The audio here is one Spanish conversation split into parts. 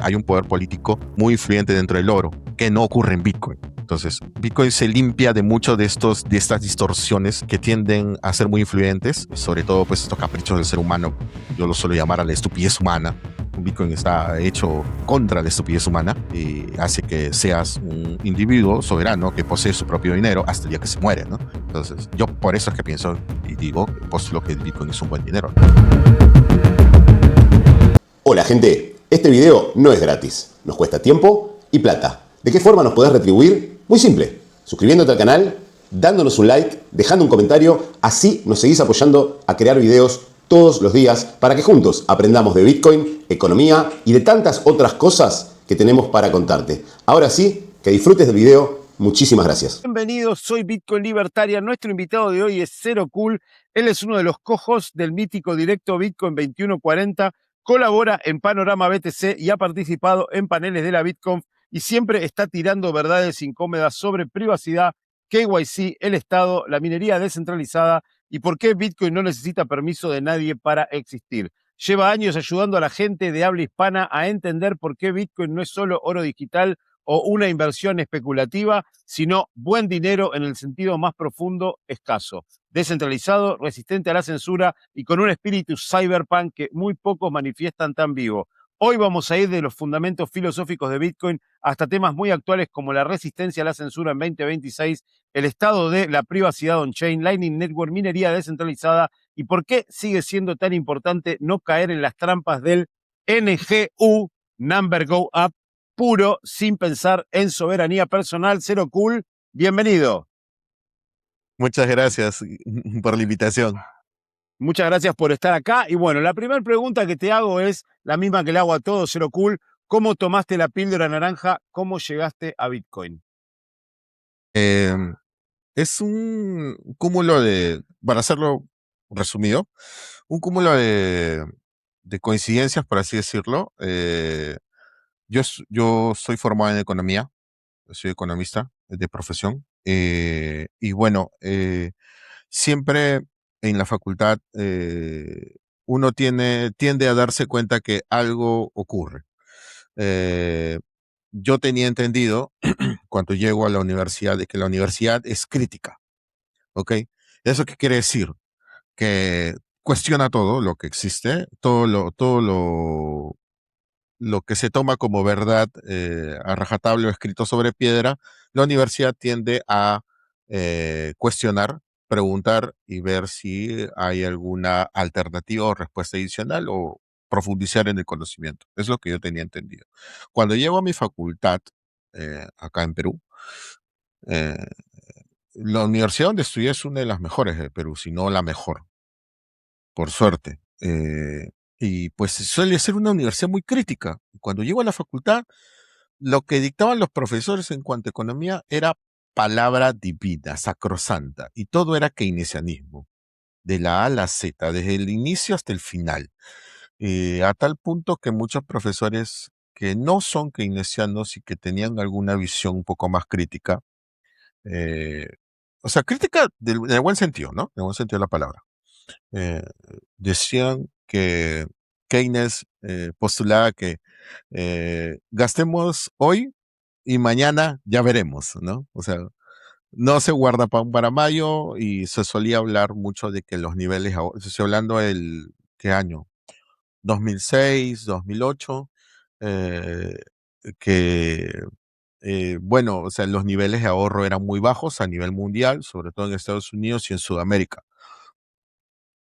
hay un poder político muy influyente dentro del oro, que no ocurre en Bitcoin. Entonces, Bitcoin se limpia de mucho de estas distorsiones que tienden a ser muy influyentes, sobre todo pues estos caprichos del ser humano. Yo lo suelo llamar a la estupidez humana. Bitcoin está hecho contra la estupidez humana y hace que seas un individuo soberano que posee su propio dinero hasta el día que se muere, ¿no? Entonces, yo por eso es que pienso y digo, postulo que el Bitcoin es un buen dinero. Hola gente, este video no es gratis, nos cuesta tiempo y plata. ¿De qué forma nos podés retribuir? Muy simple, suscribiéndote al canal, dándonos un like, dejando un comentario, así nos seguís apoyando a crear videos todos los días para que juntos aprendamos de Bitcoin, economía y de tantas otras cosas que tenemos para contarte. Ahora sí, que disfrutes del video. Muchísimas gracias. Bienvenidos, soy Bitcoin Libertaria. Nuestro invitado de hoy es Zero Cool. Él es uno de los co-hosts del mítico directo Bitcoin 2140. Colabora en Panorama BTC y ha participado en paneles de la BitConf y siempre está tirando verdades incómodas sobre privacidad, KYC, el Estado, la minería descentralizada y por qué Bitcoin no necesita permiso de nadie para existir. Lleva años ayudando a la gente de habla hispana a entender por qué Bitcoin no es solo oro digital o una inversión especulativa, sino buen dinero en el sentido más profundo, escaso, descentralizado, resistente a la censura y con un espíritu cyberpunk que muy pocos manifiestan tan vivo. Hoy vamos a ir de los fundamentos filosóficos de Bitcoin hasta temas muy actuales como la resistencia a la censura en 2026, el estado de la privacidad on-chain, Lightning Network, minería descentralizada y por qué sigue siendo tan importante no caer en las trampas del NGU, Number Go Up, puro, sin pensar en soberanía personal. Zero Cool, bienvenido. Muchas gracias por la invitación. Muchas gracias por estar acá. Y bueno, la primera pregunta que te hago es la misma que le hago a todos, Zero Cool. ¿Cómo tomaste la píldora naranja? ¿Cómo llegaste a Bitcoin? Es un cúmulo de, para hacerlo resumido, un cúmulo de coincidencias, por así decirlo. Yo soy formado en economía, soy economista de profesión. Y bueno, siempre en la facultad uno tiende a darse cuenta que algo ocurre. Eh, yo tenía entendido cuando llego a la universidad de que la universidad es crítica, ¿ok? ¿Eso qué quiere decir? Que cuestiona todo lo que existe, lo que se toma como verdad a rajatabla o escrito sobre piedra. La universidad tiende a cuestionar, preguntar y ver si hay alguna alternativa o respuesta adicional o profundizar en el conocimiento. Es lo que yo tenía entendido. Cuando llego a mi facultad, acá en Perú, eh, la universidad donde estudié es una de las mejores de Perú, si no la mejor, por suerte. Y pues suele ser una universidad muy crítica. Cuando llego a la facultad, lo que dictaban los profesores en cuanto a economía era palabra divina, sacrosanta, y todo era keynesianismo, de la A a la Z, desde el inicio hasta el final. A tal punto que muchos profesores que no son keynesianos y que tenían alguna visión un poco más crítica, eh, o sea, crítica del buen sentido, ¿no? En el buen sentido de la palabra. eh, Decían que Keynes postulaba que gastemos hoy y mañana ya veremos, ¿no? O sea, no se guarda pan para mayo y se solía hablar mucho de que los niveles, estoy hablando del, ¿qué año? 2006, 2008, eh, que, bueno, o sea, los niveles de ahorro eran muy bajos a nivel mundial, sobre todo en Estados Unidos y en Sudamérica.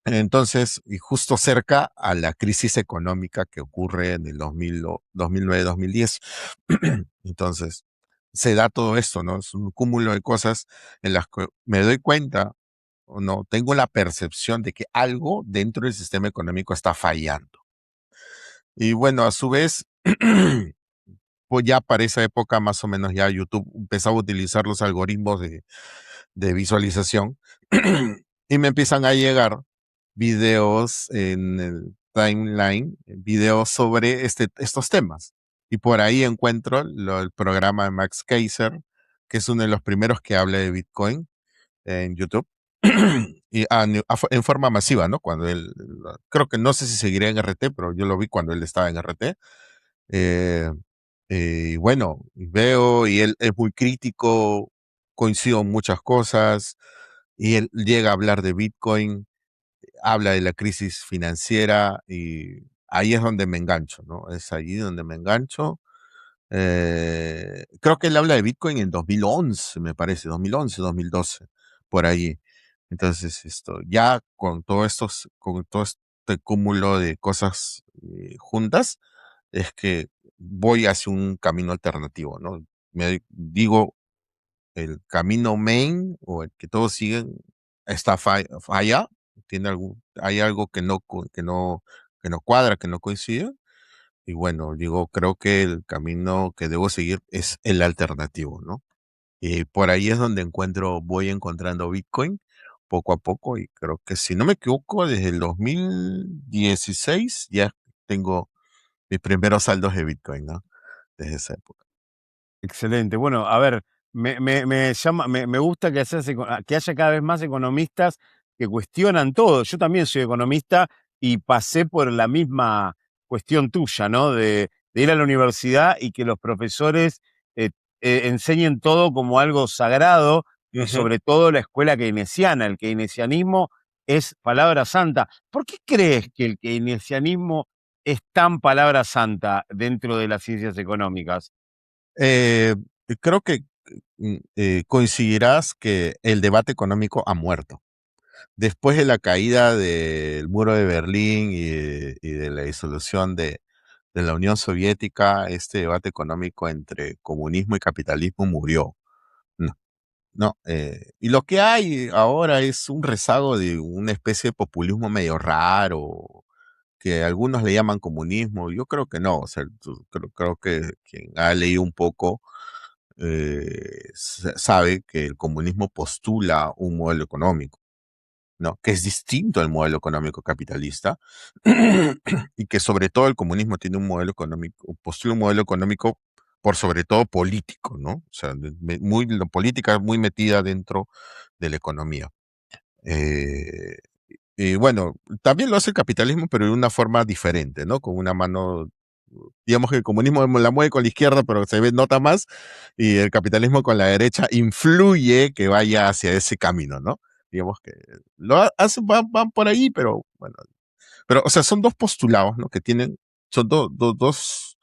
Entonces, y justo cerca a la crisis económica que ocurre en el 2000, 2009-2010. Entonces, se da todo esto, ¿no? Es un cúmulo de cosas en las que me doy cuenta, o no, tengo la percepción de que algo dentro del sistema económico está fallando. Y bueno, a su vez, pues ya para esa época más o menos ya YouTube empezaba a utilizar los algoritmos de visualización y me empiezan a llegar videos en el timeline, videos sobre estos temas. Y por ahí encuentro el programa de Max Kaiser, que es uno de los primeros que habla de Bitcoin en YouTube. Y en forma masiva, ¿no? Cuando él, creo que no sé si seguiría en RT, pero yo lo vi cuando él estaba en RT. Eh, y bueno, veo, y él es muy crítico, coincido en muchas cosas, y él llega a hablar de Bitcoin, habla de la crisis financiera, y ahí es donde me engancho, ¿no? Es allí donde me engancho. Creo que él habla de Bitcoin en 2011, me parece, 2011, 2012, por ahí. Entonces, ya con todo este cúmulo de cosas juntas, es que voy hacia un camino alternativo, ¿no? Me digo, el camino main o el que todos siguen está falla, hay algo que no cuadra, que no coincide, y bueno, digo, creo que el camino que debo seguir es el alternativo, ¿no? Y por ahí es donde voy encontrando Bitcoin poco a poco, y creo que si no me equivoco, desde el 2016 ya tengo mis primeros saldos de Bitcoin, ¿no? Desde esa época. Excelente. Bueno, a ver, me gusta que haya cada vez más economistas que cuestionan todo. Yo también soy economista y pasé por la misma cuestión tuya, ¿no? De ir a la universidad y que los profesores eh, enseñen todo como algo sagrado y Ujú. sobre todo la escuela keynesiana. El keynesianismo es palabra santa. ¿Por qué crees que el keynesianismo es tan palabra santa dentro de las ciencias económicas? Eh, Creo que coincidirás que el debate económico ha muerto. Después de la caída del muro de Berlín y de la disolución de la Unión Soviética, este debate económico entre comunismo y capitalismo murió. No, no. Y lo que hay ahora es un rezago de una especie de populismo medio raro, que algunos le llaman comunismo. Yo creo que no. O sea, creo que quien ha leído un poco sabe que el comunismo postula un modelo económico, ¿no? Que es distinto al modelo económico capitalista, y que sobre todo el comunismo tiene un modelo económico, postula un modelo económico por sobre todo político, ¿no? O sea, la política muy metida dentro de la economía. Eh, y bueno, también lo hace el capitalismo, pero de una forma diferente, ¿no? Con una mano, digamos que el comunismo la mueve con la izquierda, pero nota más, y el capitalismo con la derecha influye que vaya hacia ese camino, ¿no? Digamos que hacen, van por ahí, pero bueno. Pero, o sea, son dos postulados, ¿no? Que tienen, son dos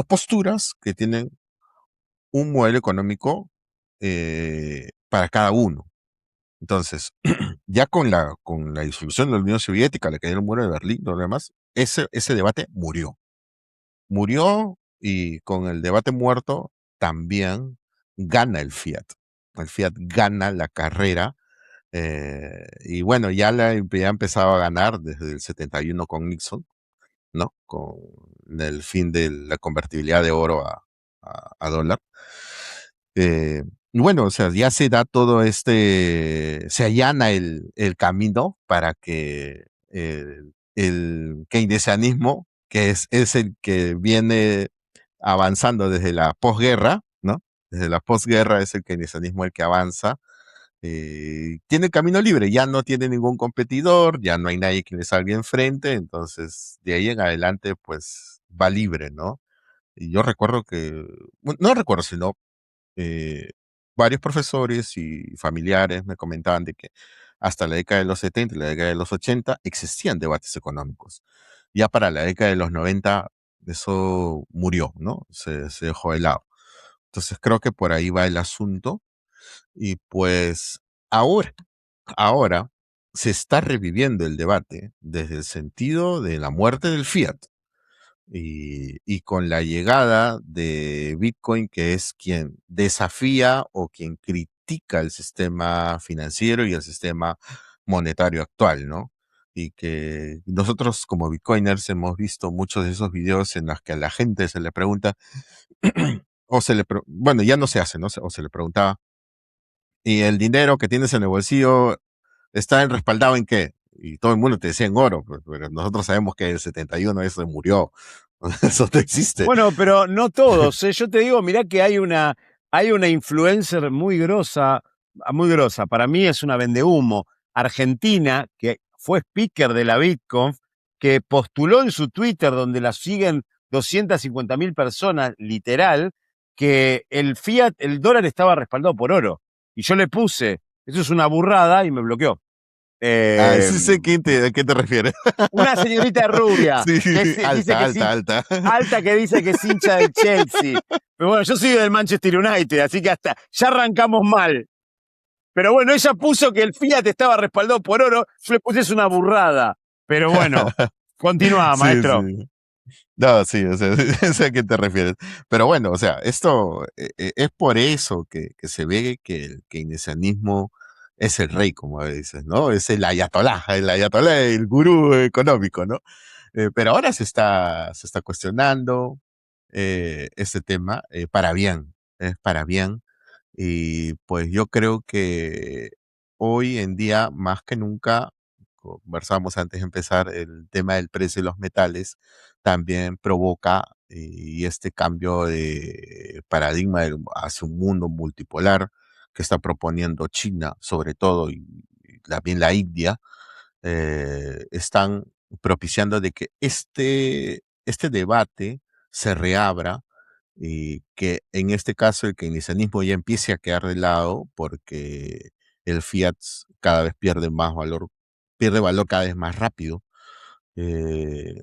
posturas que tienen un modelo económico para cada uno. Entonces, ya con la disolución de la Unión Soviética, la caída del muro de Berlín, lo demás, ese debate murió. Murió, y con el debate muerto también gana el Fiat. El Fiat gana la carrera, y bueno, ya empezaba a ganar desde el 71 con Nixon, ¿no? Con el fin de la convertibilidad de oro a dólar. Eh, y bueno, o sea, ya se da se allana el camino para que el keynesianismo, que es el que viene avanzando desde la posguerra, ¿no? Desde la posguerra es el keynesianismo el que avanza, tiene camino libre, ya no tiene ningún competidor, ya no hay nadie que le salga enfrente, entonces de ahí en adelante pues va libre, ¿no? Y yo recuerdo no recuerdo, sino eh, varios profesores y familiares me comentaban de que hasta la década de los 70 y la década de los 80 existían debates económicos. Ya para la década de los 90 eso murió, ¿no? Se dejó de lado. Entonces creo que por ahí va el asunto, y pues ahora, ahora se está reviviendo el debate desde el sentido de la muerte del fiat, y con la llegada de Bitcoin, que es quien desafía o quien critica el sistema financiero y el sistema monetario actual, ¿no? Y que nosotros como Bitcoiners hemos visto muchos de esos videos en los que a la gente se le pregunta, bueno, ya no se hace, ¿no? O se le preguntaba, ¿y el dinero que tienes en el bolsillo está respaldado en qué? Y todo el mundo te decía en oro, pues, pero nosotros sabemos que el 71 eso murió. Eso no existe. Bueno, pero no todos, ¿eh? Yo te digo, mirá que hay una influencer muy grosa, para mí es una vendehumo, argentina, que fue speaker de la BitConf, que postuló en su Twitter, donde la siguen 250.000 personas, literal, que el fiat, el dólar estaba respaldado por oro. Y yo le puse, eso es una burrada, y me bloqueó. Sí sé a qué te refieres. Una señorita rubia, Sí, que dice alta, que alta, alta. alta, que dice que es hincha del Chelsea. Pero bueno, yo soy del Manchester United, así que hasta ya arrancamos mal. Pero bueno, ella puso que el Fiat estaba respaldado por oro, yo le puse es una burrada. Pero bueno, continúa, Sí, maestro. sí. No, sí, o sea, sé a qué te refieres. Pero bueno, o sea, esto es por eso que se ve que el keynesianismo es el rey, como dices, ¿no? Es el ayatolá, el gurú económico, ¿no? Pero ahora se está cuestionando este tema para bien, es para bien. Y pues yo creo que hoy en día, más que nunca, conversábamos antes de empezar, el tema del precio de los metales también provoca y este cambio de paradigma hacia un mundo multipolar que está proponiendo China, sobre todo, y también la India, están propiciando de que este debate se reabra y que en este caso el keynesianismo ya empiece a quedar de lado porque el fiat cada vez pierde valor cada vez más rápido, eh,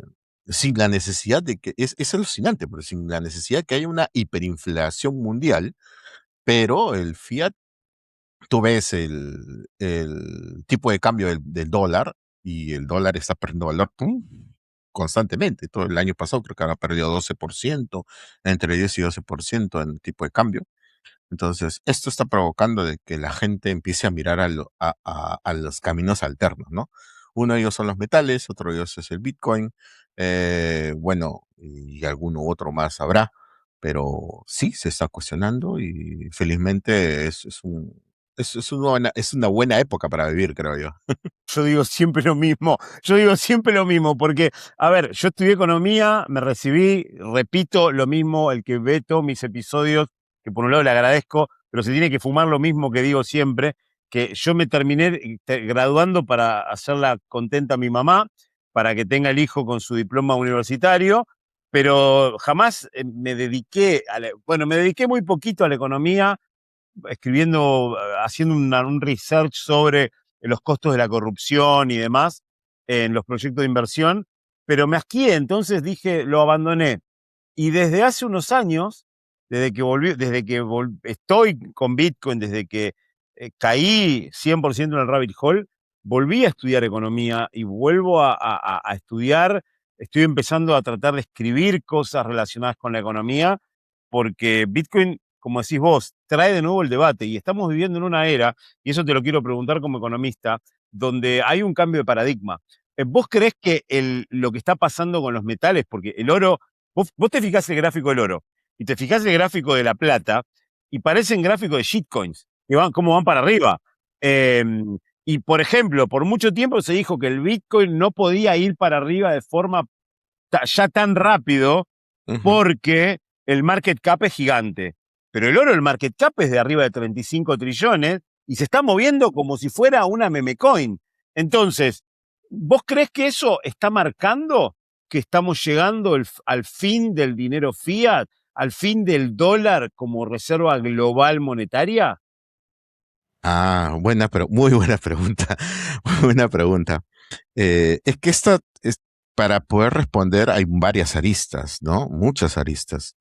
sin la necesidad de que, es alucinante, pero sin la necesidad de que haya una hiperinflación mundial, pero el fiat, tú ves el tipo de cambio del dólar y el dólar está perdiendo valor ¡pum! Constantemente. Todo el año pasado creo que ha perdido 12%, entre 10 y 12% en el tipo de cambio. Entonces, esto está provocando de que la gente empiece a mirar a los caminos alternos, ¿no? Uno de ellos son los metales, otro de ellos es el Bitcoin, bueno, y alguno otro más habrá, pero sí se está cuestionando y felizmente es una buena época para vivir, creo yo. Yo digo siempre lo mismo, yo digo siempre lo mismo, porque, a ver, yo estudié economía, me recibí, repito lo mismo, el que ve todos mis episodios, que por un lado le agradezco, pero se tiene que fumar lo mismo que digo siempre, que yo me terminé graduando para hacerla contenta a mi mamá, para que tenga el hijo con su diploma universitario, pero jamás me dediqué, bueno, me dediqué muy poquito a la economía, escribiendo, haciendo un research sobre los costos de la corrupción y demás en los proyectos de inversión, pero me asqué, entonces dije, lo abandoné. Y desde hace unos años, estoy con Bitcoin, desde que caí 100% en el rabbit hole, volví a estudiar economía y vuelvo a estudiar. Estoy empezando a tratar de escribir cosas relacionadas con la economía, porque Bitcoin, como decís vos, trae de nuevo el debate y estamos viviendo en una era, y eso te lo quiero preguntar como economista, donde hay un cambio de paradigma. ¿Vos creés que lo que está pasando con los metales, porque el oro, vos te fijás el gráfico del oro y te fijás el gráfico de la plata y parecen gráficos de shitcoins, que van, cómo van para arriba? Eh, y por ejemplo, por mucho tiempo se dijo que el Bitcoin no podía ir para arriba de forma ya tan rápido Ujú. porque el market cap es gigante. Pero el oro, el market cap es de arriba de 35 trillones y se está moviendo como si fuera una meme coin. Entonces, ¿vos crees que eso está marcando que estamos llegando al fin del dinero fiat, al fin del dólar como reserva global monetaria? Pero muy buena pregunta, muy buena pregunta. Es que para poder responder hay varias aristas, ¿no? Muchas aristas.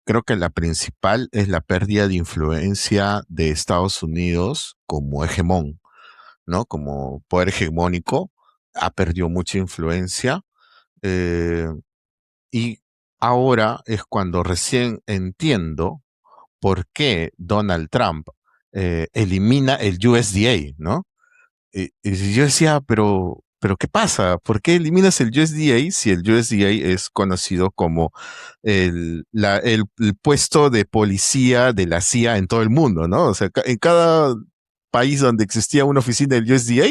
Creo que la principal es la pérdida de influencia de Estados Unidos como hegemón, ¿no? Como poder hegemónico, ha perdido mucha influencia eh, y ahora es cuando recién entiendo por qué Donald Trump elimina el USDA, ¿no? Y yo decía, pero ¿qué pasa? ¿Por qué eliminas el USDA si el USDA es conocido como el puesto de policía de la CIA en todo el mundo, ¿no? O sea, en cada país donde existía una oficina del USDA,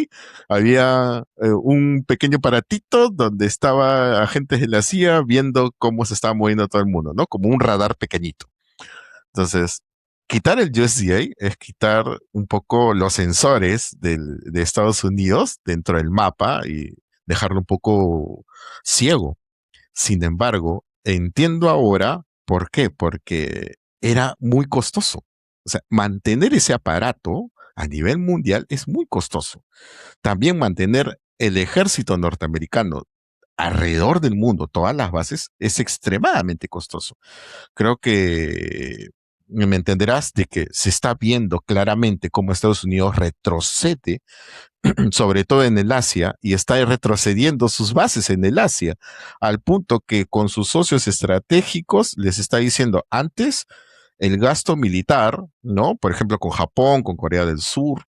había un pequeño aparatito donde estaba agentes de la CIA viendo cómo se estaba moviendo todo el mundo, ¿no? Como un radar pequeñito. Entonces, quitar el USDA es quitar un poco los sensores de Estados Unidos dentro del mapa y dejarlo un poco ciego. Sin embargo, entiendo ahora por qué, porque era muy costoso. O sea, mantener ese aparato a nivel mundial es muy costoso. También mantener el ejército norteamericano alrededor del mundo, todas las bases, es extremadamente costoso. Creo que me entenderás de que se está viendo claramente cómo Estados Unidos retrocede, sobre todo en el Asia, y está retrocediendo sus bases en el Asia, al punto que con sus socios estratégicos les está diciendo antes el gasto militar, ¿no? Por ejemplo, con Japón, con Corea del Sur,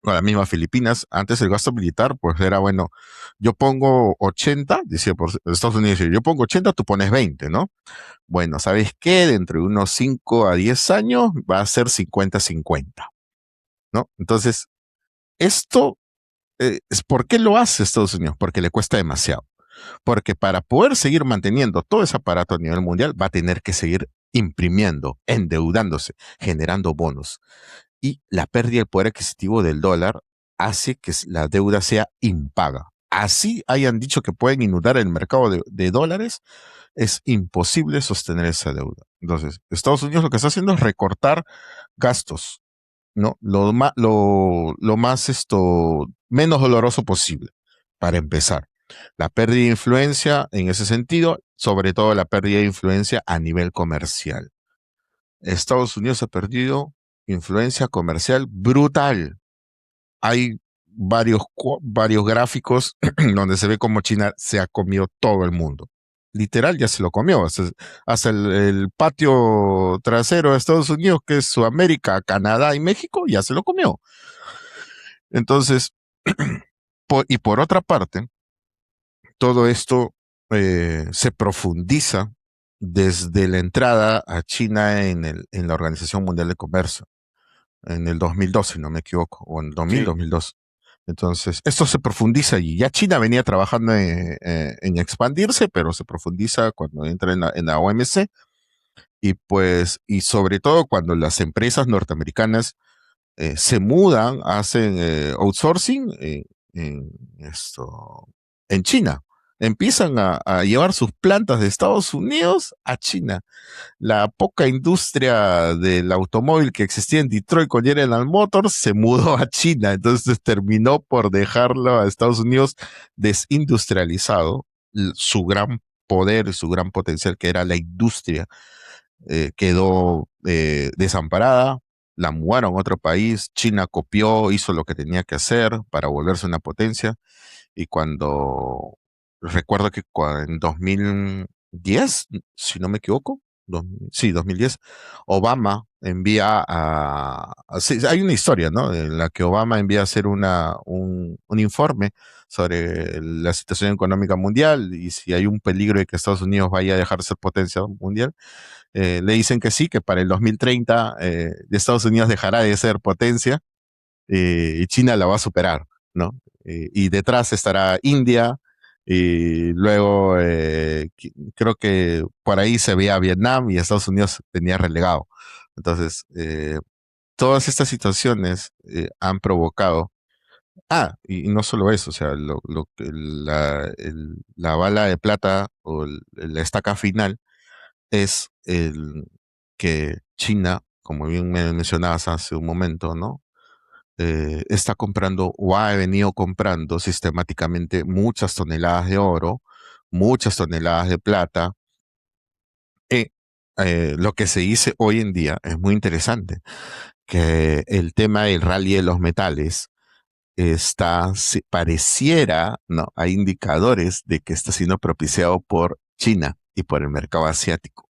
con las mismas Filipinas, antes el gasto militar, pues era bueno, yo pongo 80, decía por Estados Unidos, yo pongo 80, tú pones 20, ¿no? Bueno, ¿sabes qué? Dentro de unos 5 a 10 años va a ser 50-50, ¿no? Entonces, esto ¿por qué lo hace Estados Unidos? Porque le cuesta demasiado. Porque para poder seguir manteniendo todo ese aparato a nivel mundial, va a tener que seguir imprimiendo, endeudándose, generando bonos. Y la pérdida del poder adquisitivo del dólar hace que la deuda sea impaga. Así hayan dicho que pueden inundar el mercado de dólares, es imposible sostener esa deuda. Entonces, Estados Unidos lo que está haciendo es recortar gastos, ¿no? Lo más menos doloroso posible, para empezar. La pérdida de influencia en ese sentido, sobre todo la pérdida de influencia a nivel comercial. Estados Unidos ha perdido influencia comercial brutal. Hay varios gráficos donde se ve como China se ha comido todo el mundo. Literal, ya se lo comió. Hasta el patio trasero de Estados Unidos, que es Sudamérica, Canadá y México, ya se lo comió. Entonces, y por otra parte, todo esto se profundiza desde la entrada a China en la Organización Mundial de Comercio, en el 2012, si no me equivoco, o en el 2000, Sí. 2002. Entonces, esto se profundiza y ya China venía trabajando en expandirse, pero se profundiza cuando entra en la OMC y pues, y sobre todo cuando las empresas norteamericanas se mudan, hacen outsourcing en esto, en China. Empiezan a llevar sus plantas de Estados Unidos a China. La poca industria del automóvil que existía en Detroit con General Motors se mudó a China, entonces terminó por dejarlo a Estados Unidos desindustrializado. Su gran poder y su gran potencial, que era la industria, quedó desamparada, la mudaron a otro país, China copió, hizo lo que tenía que hacer para volverse una potencia, y cuando, recuerdo que en 2010, si no me equivoco, sí, 2010, Obama envía sí, hay una historia, ¿no? En la que Obama envía a hacer un informe sobre la situación económica mundial y si hay un peligro de que Estados Unidos vaya a dejar de ser potencia mundial. Le dicen que sí, que para el 2030 Estados Unidos dejará de ser potencia y China la va a superar, ¿no? Y detrás estará India y luego creo que por ahí se veía Vietnam y Estados Unidos tenía relegado. Entonces, todas estas situaciones han provocado. Y no solo eso, o sea, la bala de plata o la estaca final es el que China, como bien me mencionabas hace un momento, ¿no? Está comprando o ha venido comprando sistemáticamente muchas toneladas de oro, muchas toneladas de plata. Y lo que se dice hoy en día es muy interesante, que el tema del rally de los metales pareciera, ¿no? Hay indicadores de que está siendo propiciado por China y por el mercado asiático.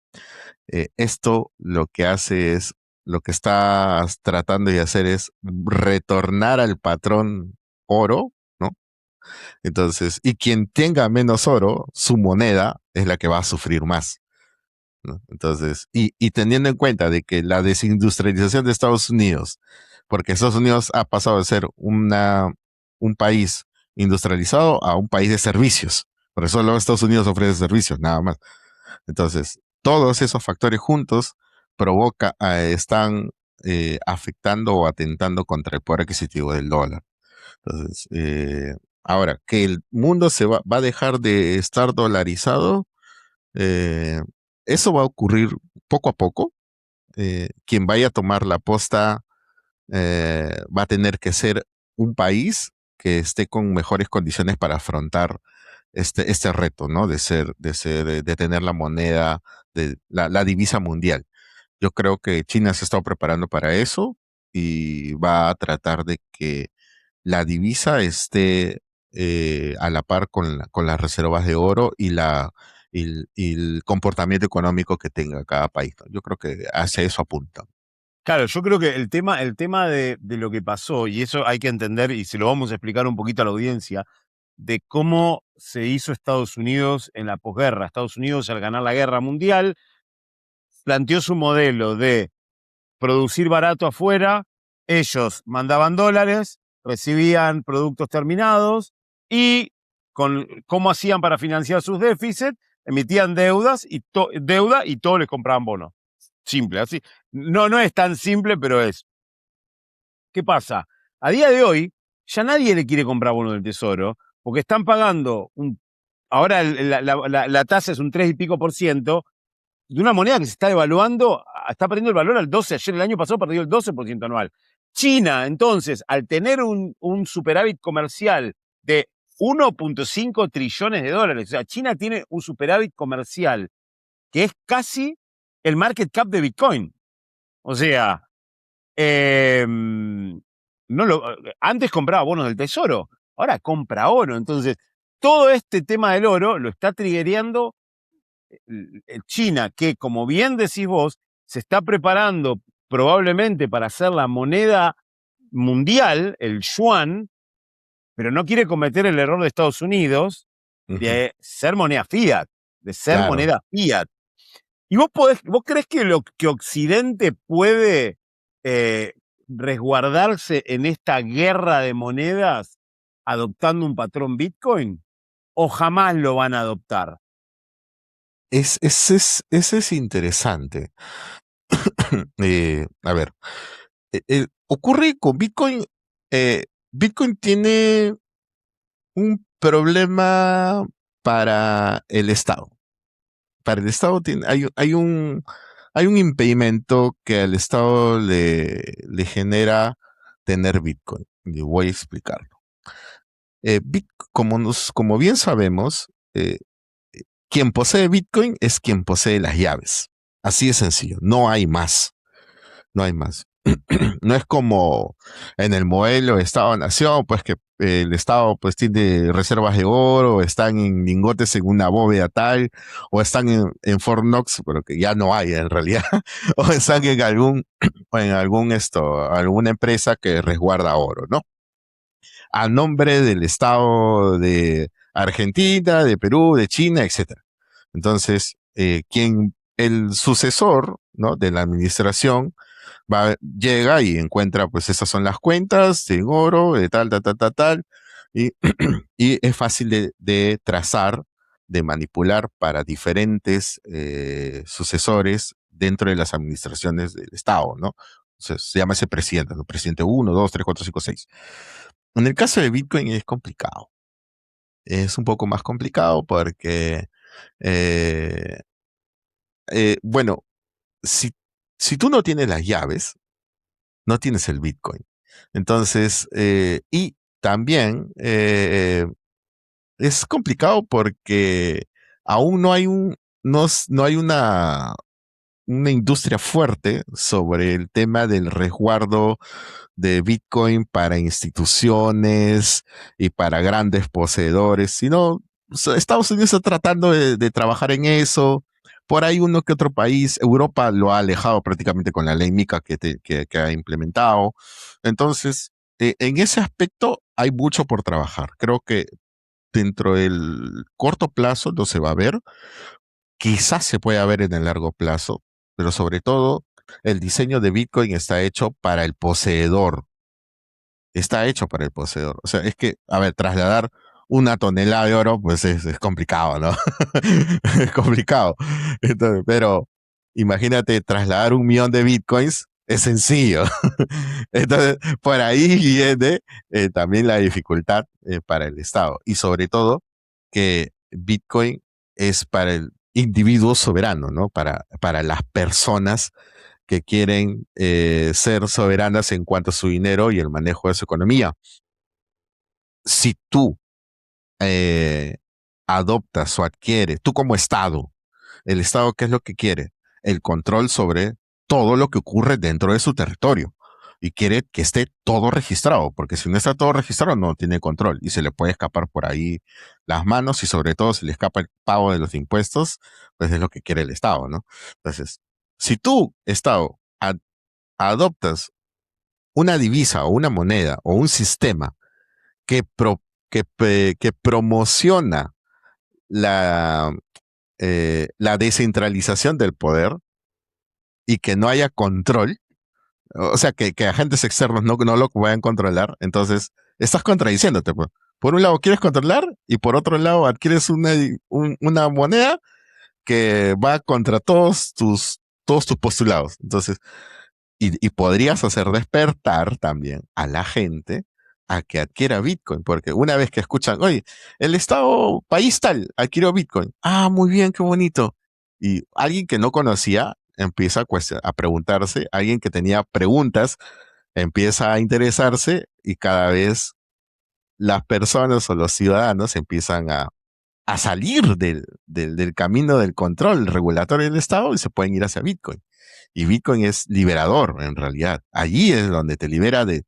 Esto lo que hace es, lo que está tratando de hacer es retornar al patrón oro, ¿no? Entonces, y quien tenga menos oro, su moneda es la que va a sufrir más, ¿no? Entonces, y teniendo en cuenta de que la desindustrialización de Estados Unidos, porque Estados Unidos ha pasado de ser un país industrializado a un país de servicios. Por eso luego Estados Unidos ofrece servicios, nada más. Entonces, todos esos factores juntos están afectando o atentando contra el poder adquisitivo del dólar. Entonces, ahora, que el mundo va a dejar de estar dolarizado, Eh, Eso va a ocurrir poco a poco. Quien vaya a tomar la posta va a tener que ser un país que esté con mejores condiciones para afrontar este reto, ¿no? De tener la moneda, la divisa mundial. Yo creo que China se está preparando para eso y va a tratar de que la divisa esté a la par con las reservas de oro y el comportamiento económico que tenga cada país, ¿no? Yo creo que hacia eso apunta. Claro, yo creo que el tema de lo que pasó, y eso hay que entender, y se lo vamos a explicar un poquito a la audiencia, de cómo se hizo Estados Unidos en la posguerra. Estados Unidos, al ganar la guerra mundial, planteó su modelo de producir barato afuera, ellos mandaban dólares, recibían productos terminados y con cómo hacían para financiar sus déficits, emitían deuda y todos les compraban bonos. Simple, así. No es tan simple, pero es. ¿Qué pasa? A día de hoy, ya nadie le quiere comprar bonos del Tesoro, porque están pagando ahora la tasa es un 3 y pico por ciento, de una moneda que se está devaluando, está perdiendo el valor al 12%. Ayer, el año pasado, perdió el 12% anual. China, entonces, al tener un superávit comercial de 1.5 trillones de dólares, o sea, China tiene un superávit comercial que es casi el market cap de Bitcoin. O sea, antes compraba bonos del Tesoro, ahora compra oro. Entonces, todo este tema del oro lo está triggereando China, que como bien decís vos, se está preparando probablemente para hacer la moneda mundial, el yuan, pero no quiere cometer el error de Estados Unidos Ujú. de ser moneda fiat, de ser Claro. moneda fiat. ¿Y vos crees que Occidente puede eh, resguardarse en esta guerra de monedas adoptando un patrón Bitcoin? ¿O jamás lo van a adoptar? Ese es interesante. A ver, ocurre con Bitcoin. Bitcoin tiene un problema para el Estado. Para el Estado hay un impedimento que al Estado le genera tener Bitcoin. Y voy a explicarlo. Como bien sabemos, quien posee Bitcoin es quien posee las llaves. Así de sencillo, no hay más. No hay más. No es como en el modelo Estado-Nación, pues que el Estado pues tiene reservas de oro, están en lingotes en una bóveda tal, o están en Fort Knox, pero que ya no hay en realidad, o están en alguna empresa que resguarda oro, ¿no? A nombre del Estado de Argentina, de Perú, de China, etcétera. Entonces, el sucesor, ¿no?, de la administración llega y encuentra, pues esas son las cuentas en oro, de tal, tal, tal, tal, tal, y, y es fácil de trazar, de manipular para diferentes sucesores dentro de las administraciones del Estado, ¿no? O sea, se llama ese presidente, ¿no? Presidente 1, 2, 3, 4, 5, 6. En el caso de Bitcoin es complicado. Es un poco más complicado porque, eh, bueno, si, si tú no tienes las llaves, no tienes el Bitcoin. Entonces, y también es complicado porque aún no hay una industria fuerte sobre el tema del resguardo de Bitcoin para instituciones y para grandes poseedores, sino Estados Unidos está tratando de trabajar en eso. Por ahí uno que otro país, Europa lo ha alejado prácticamente con la ley MiCA que ha implementado. Entonces, en ese aspecto hay mucho por trabajar. Creo que dentro del corto plazo no se va a ver, quizás se pueda ver en el largo plazo, pero sobre todo el diseño de Bitcoin está hecho para el poseedor, está hecho para el poseedor. O sea, es que, a ver, trasladar una tonelada de oro, pues es complicado, ¿no? Es complicado. Entonces, pero imagínate trasladar 1 millón de bitcoins, es sencillo. Entonces, por ahí viene también la dificultad para el Estado. Y sobre todo, que Bitcoin es para individuo soberano, ¿no? Para las personas que quieren ser soberanas en cuanto a su dinero y el manejo de su economía. Si tú eh, adoptas o adquieres, tú como Estado, el Estado, ¿qué es lo que quiere? El control sobre todo lo que ocurre dentro de su territorio. Y quiere que esté todo registrado, porque si no está todo registrado no tiene control y se le puede escapar por ahí las manos y sobre todo se le escapa el pago de los impuestos, pues es lo que quiere el Estado, ¿no? Entonces, si tú, Estado, adoptas una divisa o una moneda o un sistema que, que promociona la, la descentralización del poder y que no haya control, o sea, que agentes externos no lo puedan controlar, entonces estás contradiciéndote. Pues. Por un lado quieres controlar y por otro lado adquieres una moneda que va contra todos tus postulados. Entonces, y podrías hacer despertar también a la gente a que adquiera Bitcoin, porque una vez que escuchan, oye, el Estado, país tal, adquirió Bitcoin. Ah, muy bien, qué bonito. Y alguien que no conocía empieza a preguntarse, alguien que tenía preguntas empieza a interesarse y cada vez las personas o los ciudadanos empiezan a salir del camino del control regulatorio del Estado y se pueden ir hacia Bitcoin. Y Bitcoin es liberador, en realidad. Allí es donde te libera de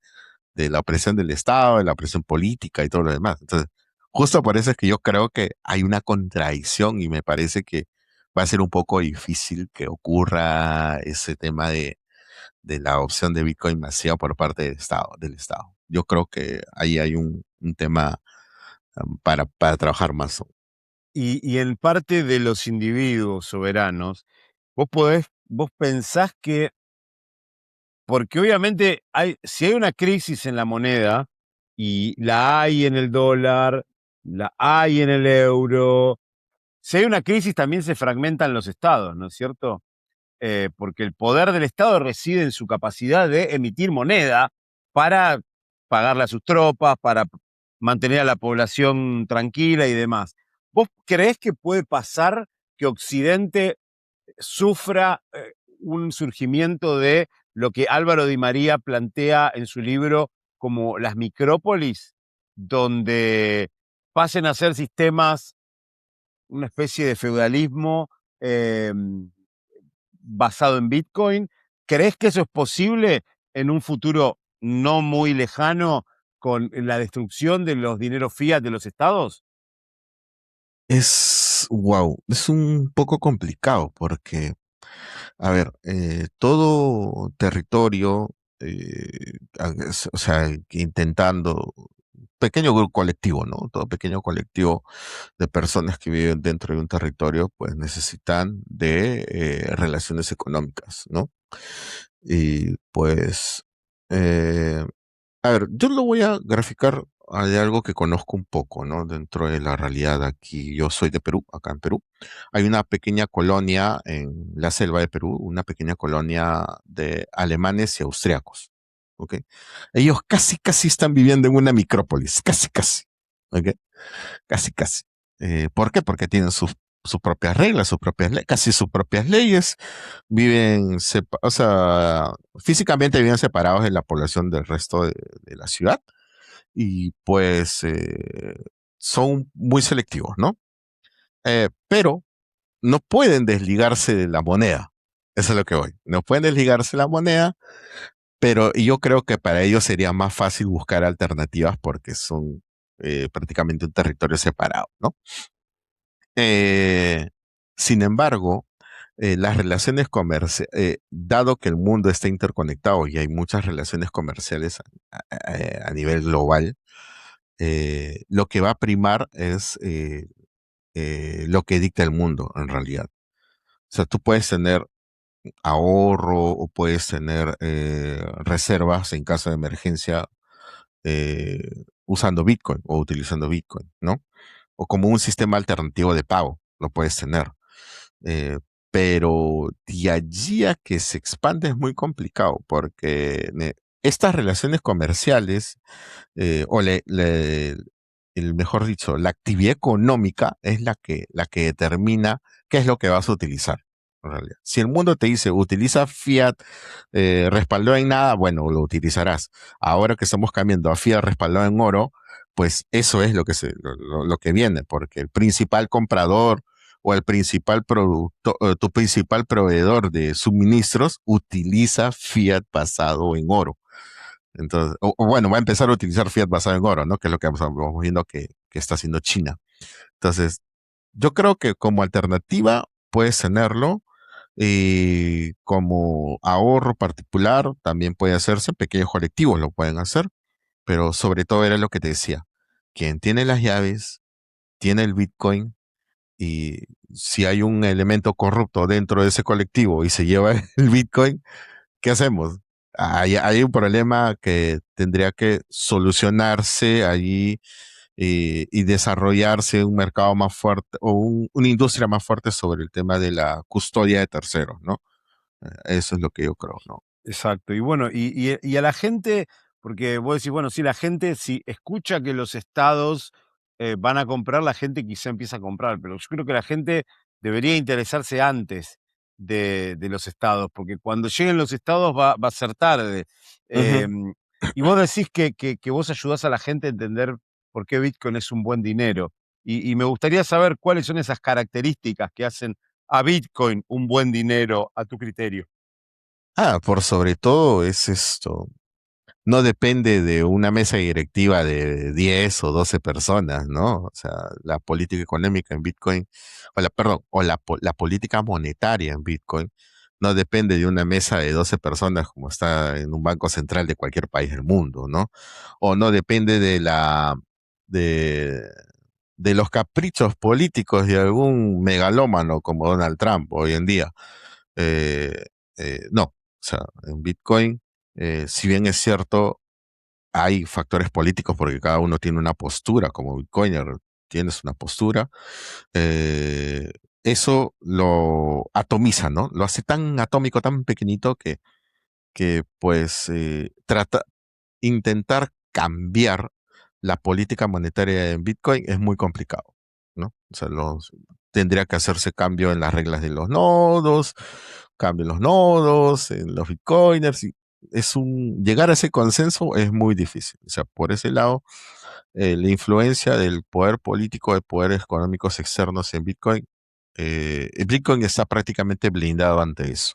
la opresión del Estado, de la opresión política y todo lo demás. Entonces, justo por eso es que yo creo que hay una contradicción y me parece que va a ser un poco difícil que ocurra ese tema de la opción de Bitcoin masiva por parte del Estado, del Estado. Yo creo que ahí hay un tema para trabajar más. Y en parte de los individuos soberanos, vos pensás que, porque obviamente si hay una crisis en la moneda, y la hay en el dólar, la hay en el euro, si hay una crisis también se fragmentan los estados, ¿no es cierto? Porque el poder del Estado reside en su capacidad de emitir moneda para pagarle a sus tropas, para mantener a la población tranquila y demás. ¿Vos creés que puede pasar que Occidente sufra un surgimiento de lo que Álvaro Di María plantea en su libro como las micrópolis, donde pasen a ser sistemas, una especie de feudalismo basado en Bitcoin? ¿Crees que eso es posible en un futuro no muy lejano con la destrucción de los dineros fiat de los estados? Wow, es un poco complicado porque, a ver, todo territorio, o sea, intentando, pequeño grupo colectivo, ¿no? Todo pequeño colectivo de personas que viven dentro de un territorio, pues necesitan de relaciones económicas, ¿no? Y pues, eh, a ver, yo lo voy a graficar de algo que conozco un poco, ¿no? Dentro de la realidad aquí. Yo soy de Perú, acá en Perú. Hay una pequeña colonia en la selva de Perú, una pequeña colonia de alemanes y austriacos, ¿ok? Ellos casi están viviendo en una micrópolis, casi, ¿ok? Casi. ¿Por qué? Porque tienen sus propias reglas, sus propias casi sus propias leyes, viven, o sea, físicamente viven separados de la población del resto de la ciudad y pues son muy selectivos, ¿no? Pero no pueden desligarse de la moneda. Eso es lo que voy. No pueden desligarse de la moneda, pero yo creo que para ellos sería más fácil buscar alternativas porque son prácticamente un territorio separado, ¿no? Eh, Sin embargo, las relaciones comerciales, dado que el mundo está interconectado y hay muchas relaciones comerciales a nivel global, lo que va a primar es lo que dicta el mundo en realidad. O sea, tú puedes tener ahorro o puedes tener reservas en caso de emergencia eh, usando Bitcoin o utilizando Bitcoin, ¿no? O como un sistema alternativo de pago, lo puedes tener. Eh, pero de allí a que se expande es muy complicado porque estas relaciones comerciales, o mejor dicho, la actividad económica es la que determina qué es lo que vas a utilizar. En realidad. Si el mundo te dice utiliza fiat respaldado en nada, bueno, lo utilizarás. Ahora que estamos cambiando a fiat respaldado en oro, pues eso es lo que viene, porque el principal comprador o el principal producto, tu principal proveedor de suministros utiliza fiat basado en oro. Entonces, bueno, va a empezar a utilizar fiat basado en oro, ¿no? Que es lo que vamos viendo que está haciendo China. Entonces, yo creo que como alternativa puedes tenerlo y como ahorro particular también puede hacerse, pequeños colectivos lo pueden hacer, pero sobre todo era lo que te decía, quien tiene las llaves, tiene el Bitcoin y si hay un elemento corrupto dentro de ese colectivo y se lleva el Bitcoin, ¿qué hacemos? Hay un problema que tendría que solucionarse allí y desarrollarse un mercado más fuerte o una industria más fuerte sobre el tema de la custodia de terceros, ¿no? Eso es lo que yo creo, ¿no? Exacto. Y bueno, y a la gente, porque vos decís, bueno, sí, la gente si escucha que los estados van a comprar, la gente quizá empieza a comprar, pero yo creo que la gente debería interesarse antes de los estados, porque cuando lleguen los estados va a ser tarde. Ujú. Em, y vos decís que vos ayudás a la gente a entender por qué Bitcoin es un buen dinero. Y me gustaría saber cuáles son esas características que hacen a Bitcoin un buen dinero a tu criterio. Por sobre todo es esto. No depende de una mesa directiva de 10 o 12 personas, ¿no? O sea, la política económica en Bitcoin, perdón, la política monetaria en Bitcoin no depende de una mesa de 12 personas como está en un banco central de cualquier país del mundo, ¿no? O no depende de, de los caprichos políticos de algún megalómano como Donald Trump hoy en día. Eh, no, o sea, en Bitcoin, si bien es cierto, hay factores políticos porque cada uno tiene una postura, como Bitcoiner tienes una postura, eh, eso lo atomiza, ¿no? Lo hace tan atómico, tan pequeñito que pues intentar cambiar la política monetaria en Bitcoin es muy complicado, ¿no? O sea, tendría que hacerse cambio en las reglas de los nodos, cambio en los nodos, en los Bitcoiners, y llegar a ese consenso es muy difícil. O sea, por ese lado, la influencia del poder político, de poderes económicos externos en Bitcoin, el Bitcoin está prácticamente blindado ante eso.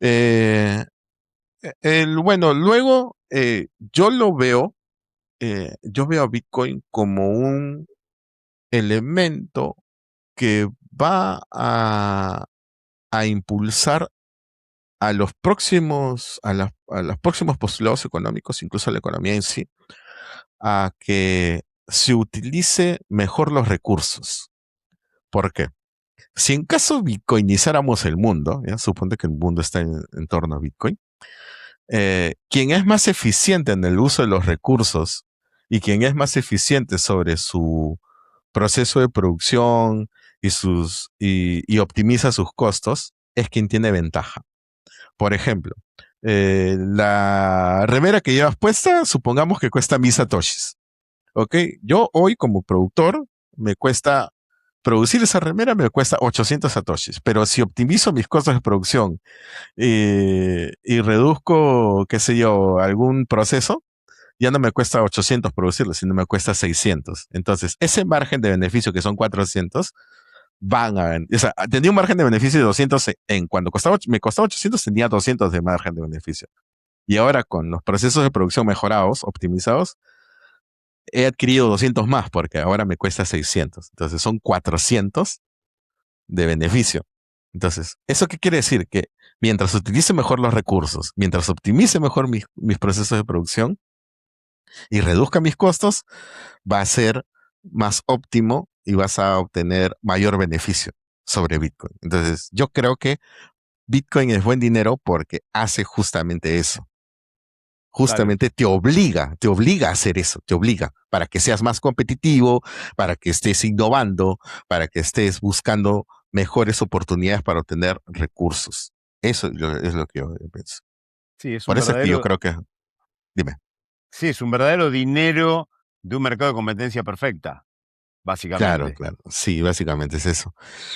Eh, bueno, luego yo veo a Bitcoin como un elemento que va a impulsar a los próximos postulados económicos, incluso a la economía en sí, a que se utilice mejor los recursos. ¿Por qué? Si en caso bitcoinizáramos el mundo, ¿ya? Suponte que el mundo está en torno a Bitcoin, quien es más eficiente en el uso de los recursos y quien es más eficiente sobre su proceso de producción y optimiza sus costos es quien tiene ventaja. Por ejemplo, la remera que llevas puesta, supongamos que cuesta 1.000 satoshis. ¿Ok? Yo hoy como productor me cuesta producir esa remera me cuesta 800 satoshis, pero si optimizo mis costos de producción y reduzco, qué sé yo, algún proceso, ya no me cuesta 800 producirlo, sino me cuesta 600. Entonces, ese margen de beneficio que son 400, o sea, tenía un margen de beneficio de 200 cuando me costaba 800, tenía 200 de margen de beneficio. Y ahora con los procesos de producción mejorados, optimizados, he adquirido 200 más porque ahora me cuesta 600. Entonces, son 400 de beneficio. Entonces, ¿eso qué quiere decir? Que mientras utilice mejor los recursos, mientras optimice mejor mis procesos de producción y reduzca mis costos, va a ser más óptimo y vas a obtener mayor beneficio sobre Bitcoin. Entonces, yo creo que Bitcoin es buen dinero porque hace justamente eso. Claro. Justamente te obliga a hacer eso, te obliga para que seas más competitivo, para que estés innovando, para que estés buscando mejores oportunidades para obtener recursos. Eso es lo que yo pienso. Sí, es un Por eso es que yo verdadero, creo que, dime. sí, es un verdadero dinero de un mercado de competencia perfecta. Claro, básicamente. claro. Sí, básicamente es eso.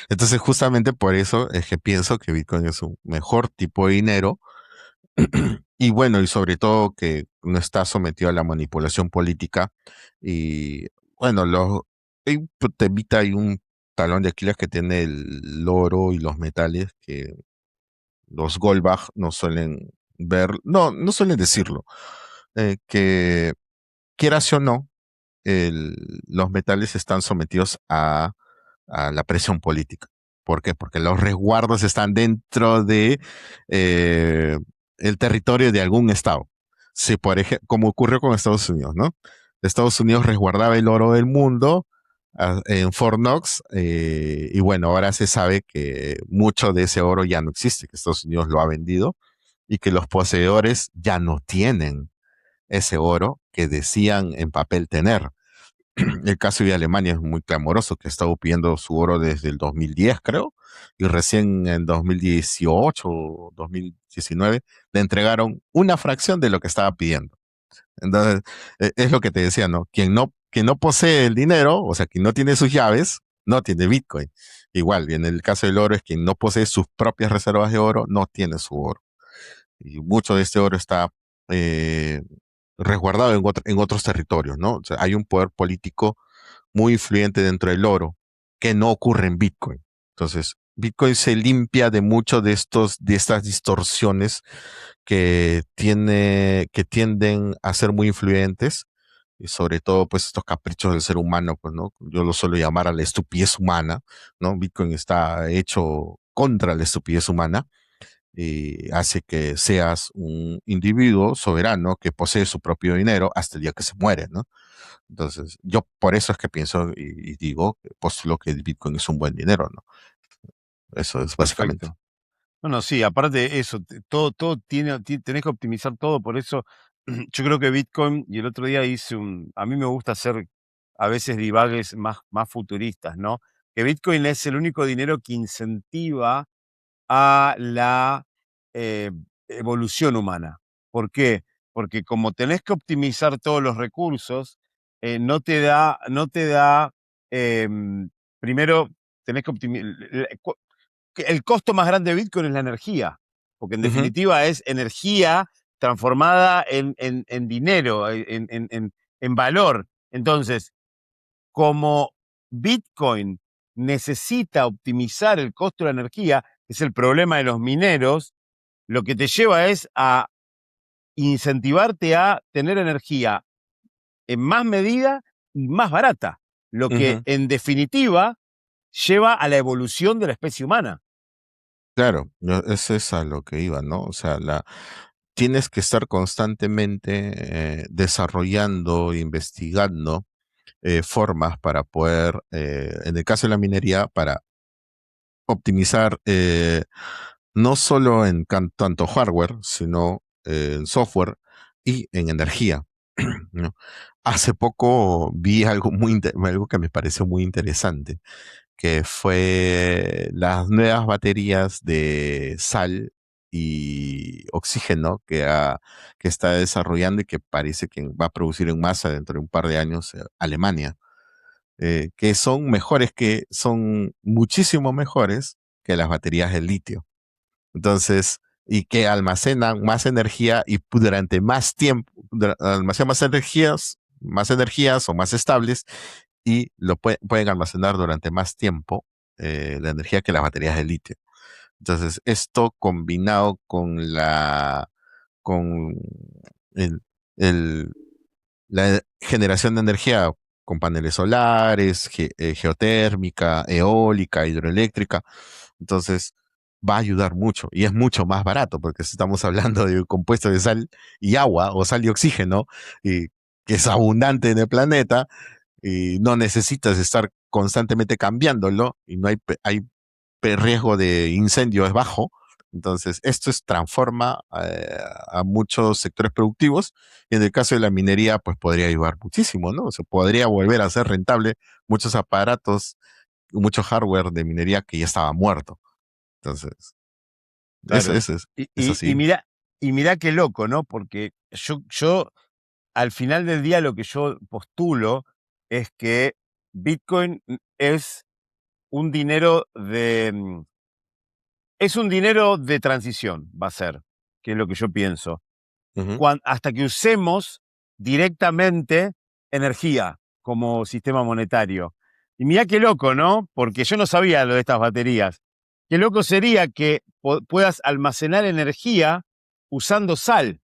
Entonces, justamente por eso es que pienso que Bitcoin es un mejor tipo de dinero. Y bueno, y sobre todo que no está sometido a la manipulación política. Y bueno, te evita hay un talón de Aquiles que tiene el oro y los metales, que los Goldbach no suelen ver, no suelen decirlo, que quieras o no, los metales están sometidos a la presión política. ¿Por qué? Porque los resguardos están dentro de eh, el territorio de algún estado. Si, por ejemplo, como ocurrió con Estados Unidos, ¿no? Estados Unidos resguardaba el oro del mundo en Fort Knox, y bueno, ahora se sabe que mucho de ese oro ya no existe, que Estados Unidos lo ha vendido y que los poseedores ya no tienen ese oro que decían en papel tener. El caso de Alemania es muy clamoroso, que ha estado pidiendo su oro desde el 2010, creo, y recién en 2018 o 2019 le entregaron una fracción de lo que estaba pidiendo. Entonces, es lo que te decía, ¿no? Quien no posee el dinero, o sea, quien no tiene sus llaves, no tiene Bitcoin. Igual, y en el caso del oro es quien no posee sus propias reservas de oro, no tiene su oro. Y mucho de este oro está eh, resguardado en otros territorios, ¿no? O sea, hay un poder político muy influyente dentro del oro, que no ocurre en Bitcoin. Entonces, Bitcoin se limpia de mucho de estas distorsiones que tienden a ser muy influyentes, y sobre todo, pues, estos caprichos del ser humano, pues, ¿no? Yo lo suelo llamar a la estupidez humana, ¿no? Bitcoin está hecho contra la estupidez humana y hace que seas un individuo soberano que posee su propio dinero hasta el día que se muere, ¿no? Entonces, yo por eso es que pienso y digo, postulo que el Bitcoin es un buen dinero, ¿no? Eso es básicamente. Perfecto. Bueno, sí, aparte de eso, todo tenés que optimizar todo, por eso yo creo que Bitcoin, y el otro día a mí me gusta hacer a veces divagues más futuristas, ¿no? Que Bitcoin es el único dinero que incentiva a la eh, evolución humana. ¿Por qué? Porque como tenés que optimizar todos los recursos, no te da, primero tenés que optimizar, el costo más grande de Bitcoin es la energía, porque en Ujú, definitiva es energía transformada en dinero, en valor. Entonces, como Bitcoin necesita optimizar el costo de la energía, que es el problema de los mineros, lo que te lleva es a incentivarte a tener energía en más medida y más barata, lo que ujú. en definitiva lleva a la evolución de la especie humana. Claro, eso es a lo que iba, ¿no? O sea, tienes que estar constantemente desarrollando, investigando formas para poder, en el caso de la minería, para optimizar no solo en tanto hardware, sino en software y en energía, ¿no? Hace poco vi algo que me pareció muy interesante, que fue las nuevas baterías de sal y oxígeno que está desarrollando y que parece que va a producir en masa dentro de un par de años Alemania, que son muchísimo mejores que las baterías de litio. Entonces, y que almacenan más energía y durante más tiempo, almacenan más energías o más estables y pueden almacenar durante más tiempo la energía que las baterías de litio. Entonces, esto combinado con el, el- la generación de energía con paneles solares, geotérmica, eólica, hidroeléctrica, entonces va a ayudar mucho y es mucho más barato porque estamos hablando de un compuesto de sal y agua o sal y oxígeno y que es abundante en el planeta y no necesitas estar constantemente cambiándolo y no riesgo de incendio es bajo. Entonces, transforma a muchos sectores productivos y en el caso de la minería, pues podría ayudar muchísimo, ¿no? Se podría volver a ser rentable muchos aparatos, mucho hardware de minería que ya estaba muerto. Entonces, eso, Claro. eso Y, es y, y así. mira, y mira qué loco, ¿no? Porque yo al final del día lo que yo postulo es que Bitcoin es un dinero es un dinero de transición, va a ser, que es lo que yo pienso. Ujú, Hasta que usemos directamente energía como sistema monetario. Y mirá qué loco, ¿no? Porque yo no sabía lo de estas baterías. Qué loco sería que puedas almacenar energía usando sal,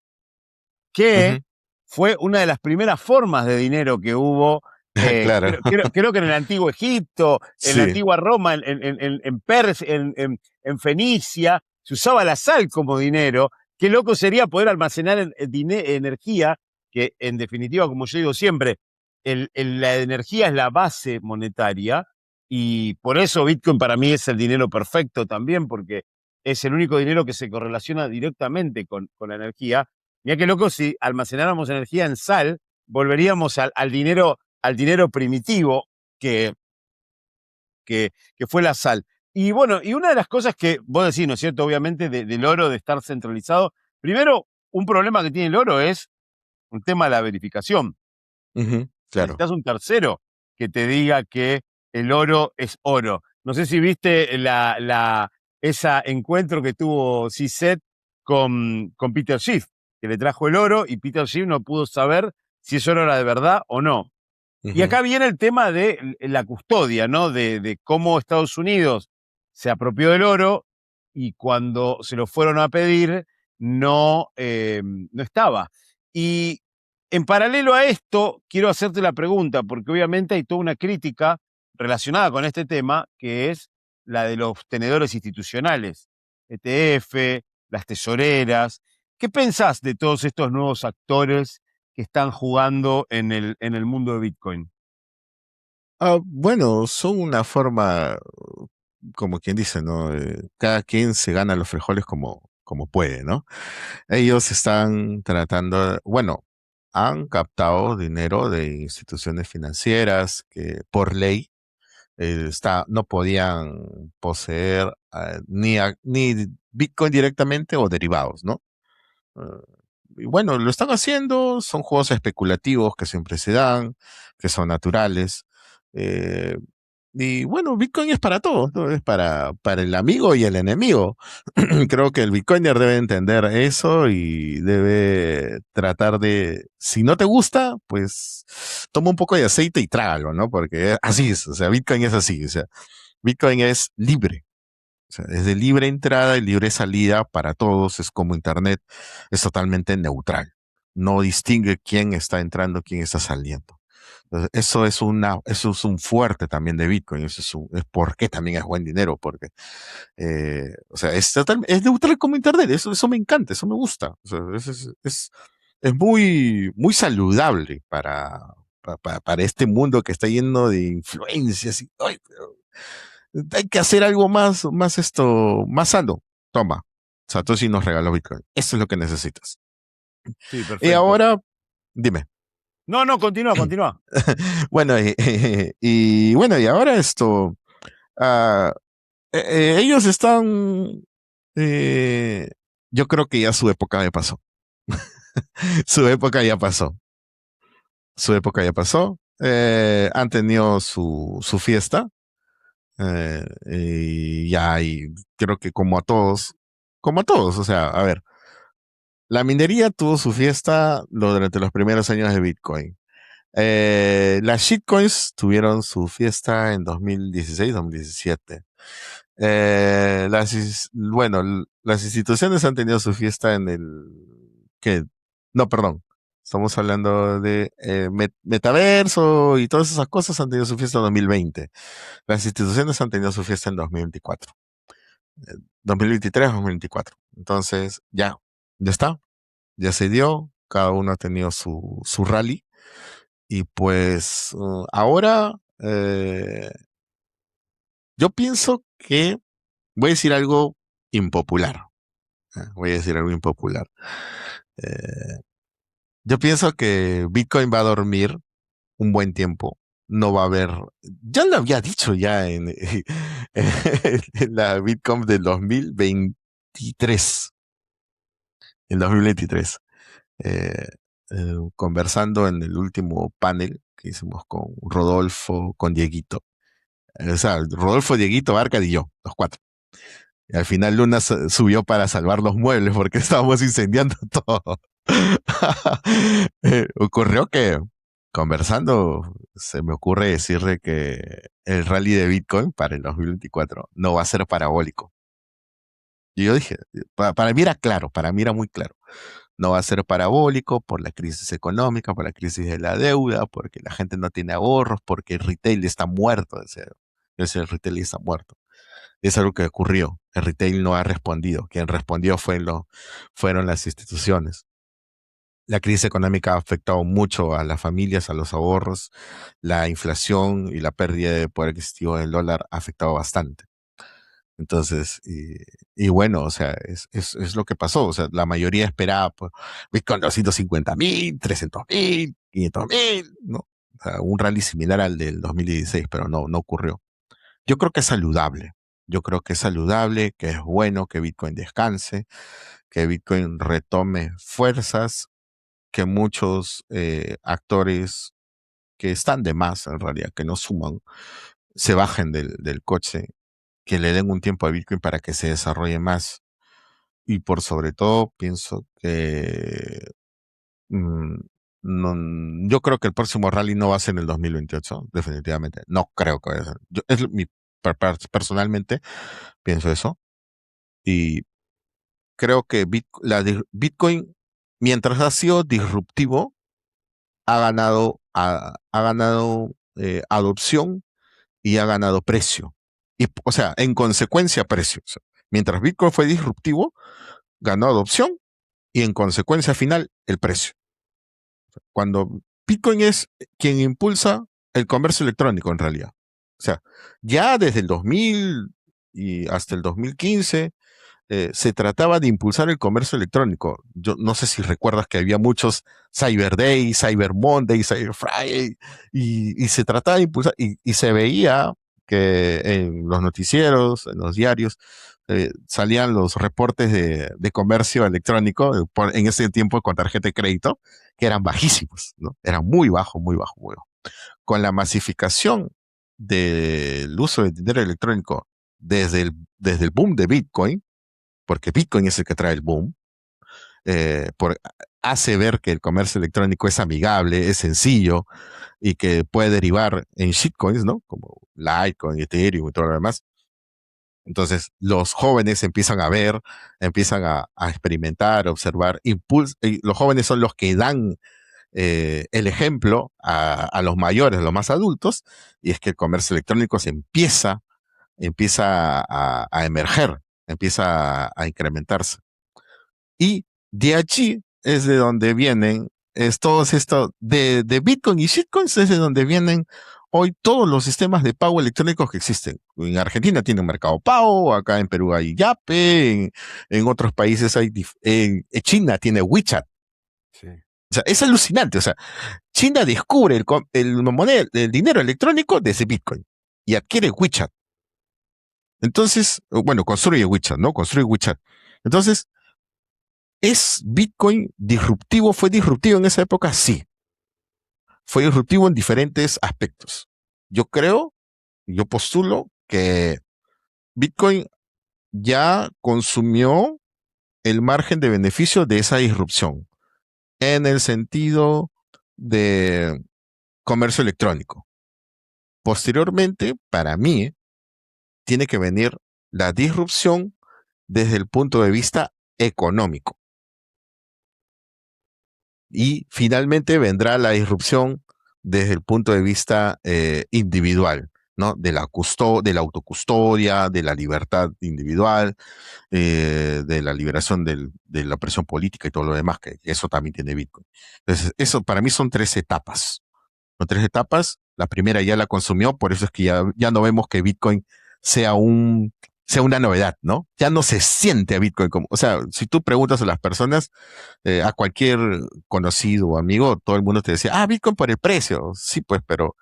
que ujú. fue una de las primeras formas de dinero que hubo, Claro. creo que en el antiguo Egipto, en la Sí. antigua Roma, en Fenicia, se usaba la sal como dinero. Qué loco sería poder almacenar energía, que en definitiva, como yo digo siempre, la energía es la base monetaria, y por eso Bitcoin para mí es el dinero perfecto también, porque es el único dinero que se correlaciona directamente con la energía. Mirá qué loco, si almacenáramos energía en sal, volveríamos al dinero primitivo que, que fue la sal. Y bueno, y una de las cosas que vos decís, ¿no es cierto? Obviamente del oro, de estar centralizado. Primero, un problema que tiene el oro es un tema de la verificación. Ujú, claro. Necesitas un tercero que te diga que el oro es oro. No sé si viste ese encuentro que tuvo CZ con Peter Schiff, que le trajo el oro y Peter Schiff no pudo saber si ese oro era de verdad o no. Y Ujú, acá viene el tema de la custodia, ¿no? De cómo Estados Unidos se apropió del oro y cuando se lo fueron a pedir no estaba. Y en paralelo a esto, quiero hacerte la pregunta, porque obviamente hay toda una crítica relacionada con este tema, que es la de los tenedores institucionales, ETF, las tesoreras. ¿Qué pensás de todos estos nuevos actores que están jugando en el mundo de Bitcoin? Bueno, son una forma, como quien dice, ¿no? Cada quien se gana los frijoles como puede, ¿no? Ellos están tratando, bueno, han captado dinero de instituciones financieras que por ley no podían poseer ni Bitcoin directamente o derivados, ¿no? Eh, y bueno, lo están haciendo, son juegos especulativos que siempre se dan, que son naturales. eh, y bueno, Bitcoin es para todos, ¿no? Es para el amigo y el enemigo. Creo que el Bitcoiner debe entender eso y debe tratar de, si no te gusta, pues toma un poco de aceite y trágalo, ¿no? Porque así es, o sea, Bitcoin es así, o sea, Bitcoin es libre. O sea, es de libre entrada y libre salida para todos, es como Internet, es totalmente neutral. No distingue quién está entrando, quién está saliendo. Entonces, eso es un fuerte también de Bitcoin, es por qué también es buen dinero, porque, o sea, es neutral como Internet, eso me encanta, eso me gusta. O sea, es muy saludable para este mundo que está lleno de influencias y, ay, hay que hacer algo más sano. Toma, Satoshi nos regaló Bitcoin. Eso es lo que necesitas. Sí, Y perfecto. ahora, dime. No, no, continúa, continúa. Bueno, y bueno, y ahora ah, ellos están, eh, yo creo que ya su época ya pasó. Su época ya pasó. Su época ya pasó. Han tenido su fiesta. Y ya, y creo que como a todos, o sea, a ver, la minería tuvo su fiesta durante los primeros años de Bitcoin. Las shitcoins tuvieron su fiesta en 2016, 2017. Bueno, las instituciones han tenido su fiesta en ¿qué? No, perdón. Estamos hablando de metaverso y todas esas cosas han tenido su fiesta en 2020. Las instituciones han tenido su fiesta en 2024. 2023, 2024. Entonces, ya está, ya se dio, cada uno ha tenido su rally y pues ahora yo pienso que voy a decir algo impopular. Voy a decir algo impopular. Eh, yo pienso que Bitcoin va a dormir un buen tiempo. No va a haber, ya lo había dicho ya en la Bitcoin del 2023. En 2023. conversando en el último panel que hicimos con Rodolfo, con Dieguito. O sea, Rodolfo, Dieguito, Arcad y yo, los cuatro. Y al final Luna subió para salvar los muebles porque estábamos incendiando todo. Ocurrió que conversando se me ocurre decirle que el rally de Bitcoin para el 2024 no va a ser parabólico. Y yo dije, para mí era claro, para mí era muy claro. No va a ser parabólico por la crisis económica, por la crisis de la deuda, porque la gente no tiene ahorros, porque el retail está muerto. El retail está muerto. Es algo que ocurrió. El retail no ha respondido. Quien respondió fueron las instituciones. La crisis económica ha afectado mucho a las familias, a los ahorros. La inflación y la pérdida de poder adquisitivo del dólar ha afectado bastante. Entonces, y bueno, o sea, es lo que pasó. O sea, la mayoría esperaba pues, Bitcoin 250.000, 300.000, 500.000, ¿no? O sea, un rally similar al del 2016, pero no ocurrió. Yo creo que es saludable. Yo creo que es saludable, que es bueno que Bitcoin descanse, que Bitcoin retome fuerzas, que muchos actores que están de más, en realidad, que no suman, se bajen del coche, que le den un tiempo a Bitcoin para que se desarrolle más. Y por sobre todo, pienso que mm, yo creo que el próximo rally no va a ser en el 2028, definitivamente. No creo que vaya a ser. Personalmente pienso eso. Y creo que Bitcoin, mientras ha sido disruptivo, ha ganado adopción y ha ganado precio. Y, o sea, en consecuencia, precio. O sea, mientras Bitcoin fue disruptivo, ganó adopción y en consecuencia final, el precio. Cuando Bitcoin es quien impulsa el comercio electrónico en realidad. O sea, ya desde el 2000 y hasta el 2015 se trataba de impulsar el comercio electrónico. Yo no sé si recuerdas que había muchos Cyber Day, Cyber Monday, Cyber Friday, y se trataba de impulsar, y se veía que en los noticieros, en los diarios, salían los reportes de comercio electrónico en ese tiempo con tarjeta de crédito, que eran bajísimos, ¿no? Eran muy bajo, muy bajo, muy bajo. Con la masificación del uso del dinero electrónico desde el boom de Bitcoin, porque Bitcoin es el que trae el boom, hace ver que el comercio electrónico es amigable, es sencillo y que puede derivar en shitcoins, ¿no? Como Litecoin, Ethereum y todo lo demás. Entonces, los jóvenes empiezan a ver, empiezan a experimentar, a observar, y los jóvenes son los que dan el ejemplo a los mayores, a los más adultos, y es que el comercio electrónico empieza a emerger, empieza a incrementarse. Y de allí es de donde vienen, es todo esto de Bitcoin y shitcoins, es de donde vienen hoy todos los sistemas de pago electrónicos que existen. En Argentina tiene un Mercado Pago, acá en Perú hay Yape, en otros países en China tiene WeChat. Sí. O sea, es alucinante. O sea, China descubre el dinero electrónico desde Bitcoin y adquiere WeChat. Entonces, bueno, construye WeChat, ¿no? Construye WeChat. Entonces, ¿es Bitcoin disruptivo? ¿Fue disruptivo en esa época? Sí. Fue disruptivo en diferentes aspectos. Yo postulo que Bitcoin ya consumió el margen de beneficio de esa disrupción en el sentido de comercio electrónico. Posteriormente, para mí, tiene que venir la disrupción desde el punto de vista económico. Y finalmente vendrá la disrupción desde el punto de vista individual, ¿no? De la autocustodia, de la libertad individual, de la liberación de la presión política y todo lo demás, que eso también tiene Bitcoin. Entonces, eso para mí son tres etapas. Son tres etapas. La primera ya la consumió, por eso es que ya no vemos que Bitcoin sea una novedad, ¿no? Ya no se siente a Bitcoin como, o sea, si tú preguntas a las personas, a cualquier conocido o amigo, todo el mundo te decía, Bitcoin por el precio. Sí, pues, pero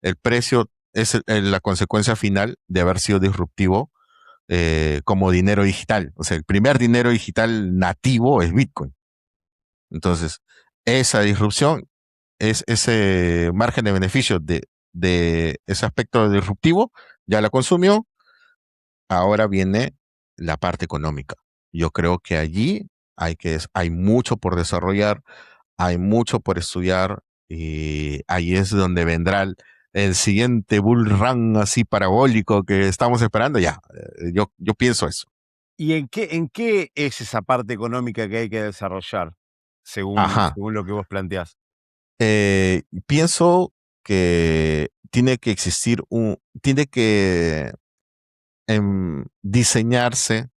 el precio es la consecuencia final de haber sido disruptivo como dinero digital. O sea, el primer dinero digital nativo es Bitcoin. Entonces, esa disrupción, ese margen de beneficio de ese aspecto disruptivo, ya la consumió, ahora viene la parte económica. Yo creo que allí hay mucho por desarrollar, hay mucho por estudiar y ahí es donde vendrá el siguiente bull run así parabólico que estamos esperando. Ya, yo pienso eso. ¿Y en qué es esa parte económica que hay que desarrollar, según, Ajá. según lo que vos planteás? Pienso que tiene que diseñarse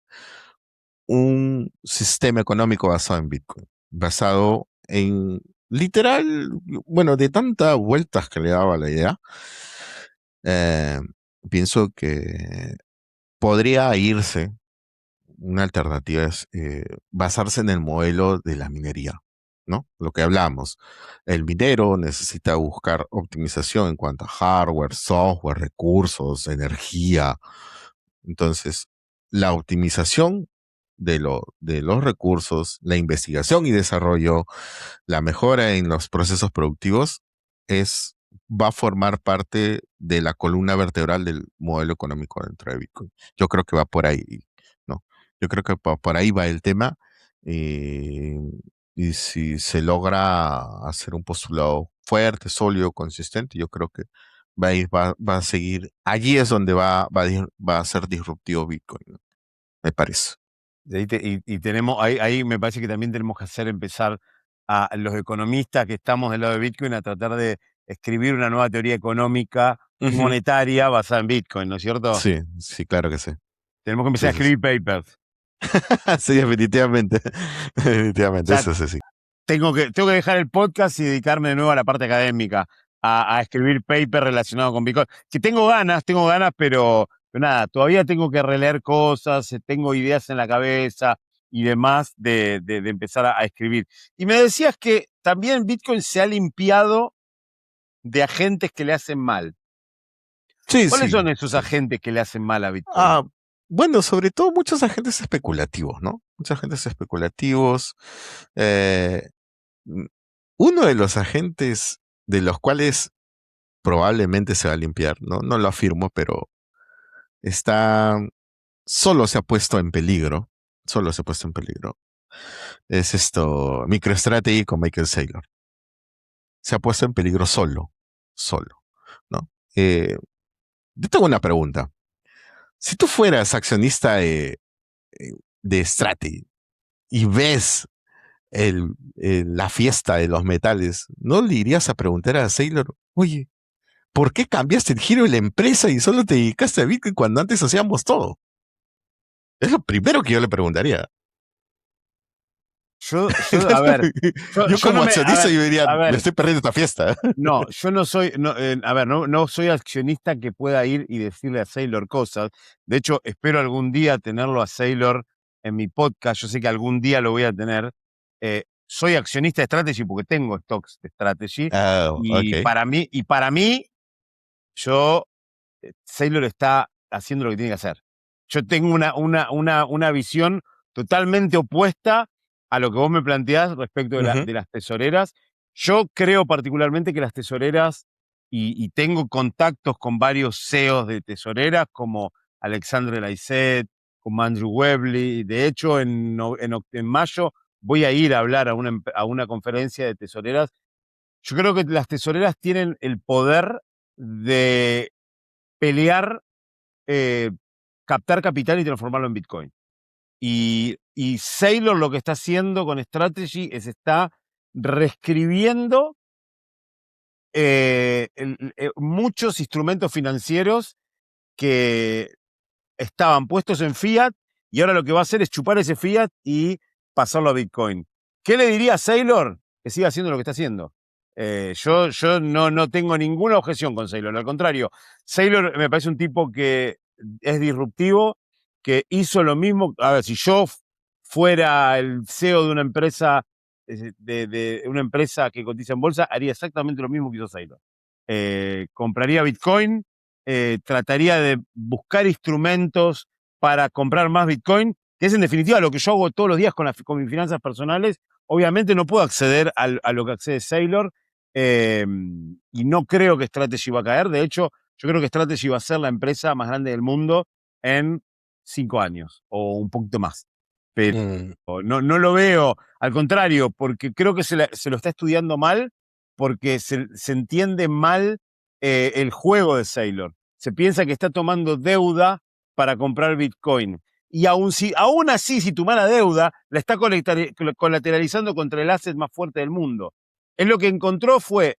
un sistema económico basado en Bitcoin, basado en literal, bueno, de tantas vueltas que le daba la idea, eh, pienso que podría irse, una alternativa es basarse en el modelo de la minería, ¿no? Lo que hablamos. El minero necesita buscar optimización en cuanto a hardware, software, recursos, energía. Entonces, la optimización de los recursos, la investigación y desarrollo, la mejora en los procesos productivos es, va a formar parte de la columna vertebral del modelo económico dentro de Bitcoin. Yo creo que va por ahí, ¿no? Yo creo que por ahí va el tema. eh, y si se logra hacer un postulado fuerte, sólido, consistente, yo creo que va a seguir. Allí es donde va a ser disruptivo Bitcoin, ¿no? Me parece. Y tenemos, ahí me parece que también tenemos que empezar a los economistas que estamos del lado de Bitcoin a tratar de escribir una nueva teoría económica y Ujú. monetaria basada en Bitcoin, ¿no es cierto? Sí, sí, claro que sí. Tenemos que empezar a Sí, sí, sí. escribir papers. Sí, definitivamente. O Definitivamente, sea, eso sí. tengo que dejar el podcast y dedicarme de nuevo a la parte académica, a escribir papers relacionados con Bitcoin. Que tengo ganas, pero nada, todavía tengo que releer cosas, tengo ideas en la cabeza y demás de empezar a escribir. Y me decías que también Bitcoin se ha limpiado de agentes que le hacen mal. Sí, ¿Cuáles sí, son esos sí. agentes que le hacen mal a Bitcoin? Ah, bueno, sobre todo muchos agentes especulativos, ¿no? Muchos agentes especulativos. Eh, mm, Uno de los agentes de los cuales probablemente se va a limpiar, ¿no? No lo afirmo, pero está, solo se ha puesto en peligro, solo se ha puesto en peligro. Es esto, MicroStrategy con Michael Saylor. Se ha puesto en peligro solo, ¿no? Yo tengo una pregunta. Si tú fueras accionista de Strategy y ves la fiesta de los metales, ¿no le irías a preguntar a Saylor, oye, ¿por qué cambiaste el giro de la empresa y solo te dedicaste a Bitcoin cuando antes hacíamos todo? Es lo primero que yo le preguntaría. A ver, Yo yo no como me, a accionista ver, yo diría, a me ver, estoy perdiendo esta fiesta. no, yo no soy, no, a ver, no soy accionista que pueda ir y decirle a Saylor cosas. De hecho, espero algún día tenerlo a Saylor en mi podcast. Yo sé que algún día lo voy a tener. Soy accionista de Strategy porque tengo stocks de Strategy. Oh, Y ok. para mí, Saylor está haciendo lo que tiene que hacer. Yo tengo una visión totalmente opuesta a lo que vos me planteás respecto Ujú. de las tesoreras. Yo creo particularmente que las tesoreras, y tengo contactos con varios CEOs de tesoreras, como Alexandre Laiset, como Andrew Webley. De hecho, en mayo voy a ir a hablar a una conferencia de tesoreras. Yo creo que las tesoreras tienen el poder de pelear, eh, captar capital y transformarlo en Bitcoin. Y Saylor lo que está haciendo con Strategy es está reescribiendo muchos instrumentos financieros que estaban puestos en fiat y ahora lo que va a hacer es chupar ese fiat y pasarlo a Bitcoin. ¿Qué le diría a Saylor? Que siga haciendo lo que está haciendo. Yo no tengo ninguna objeción con Saylor, al contrario, Saylor me parece un tipo que es disruptivo, que hizo lo mismo. A ver, si yo fuera el CEO de una empresa, de una empresa que cotiza en bolsa, haría exactamente lo mismo que hizo Saylor. Compraría Bitcoin, trataría de buscar instrumentos para comprar más Bitcoin, que es en definitiva lo que yo hago todos los días con mis finanzas personales, obviamente no puedo acceder a lo que accede Sailor, y no creo que Strategy va a caer. De hecho, yo creo que Strategy va a ser la empresa más grande del mundo en 5 años o un poquito más. Pero Mm, no lo veo, al contrario, porque creo que se lo está estudiando mal, porque se entiende mal el juego de Sailor. Se piensa que está tomando deuda para comprar Bitcoin. Y aún así, si tu mala deuda la está colateralizando contra el asset más fuerte del mundo. Él lo que encontró fue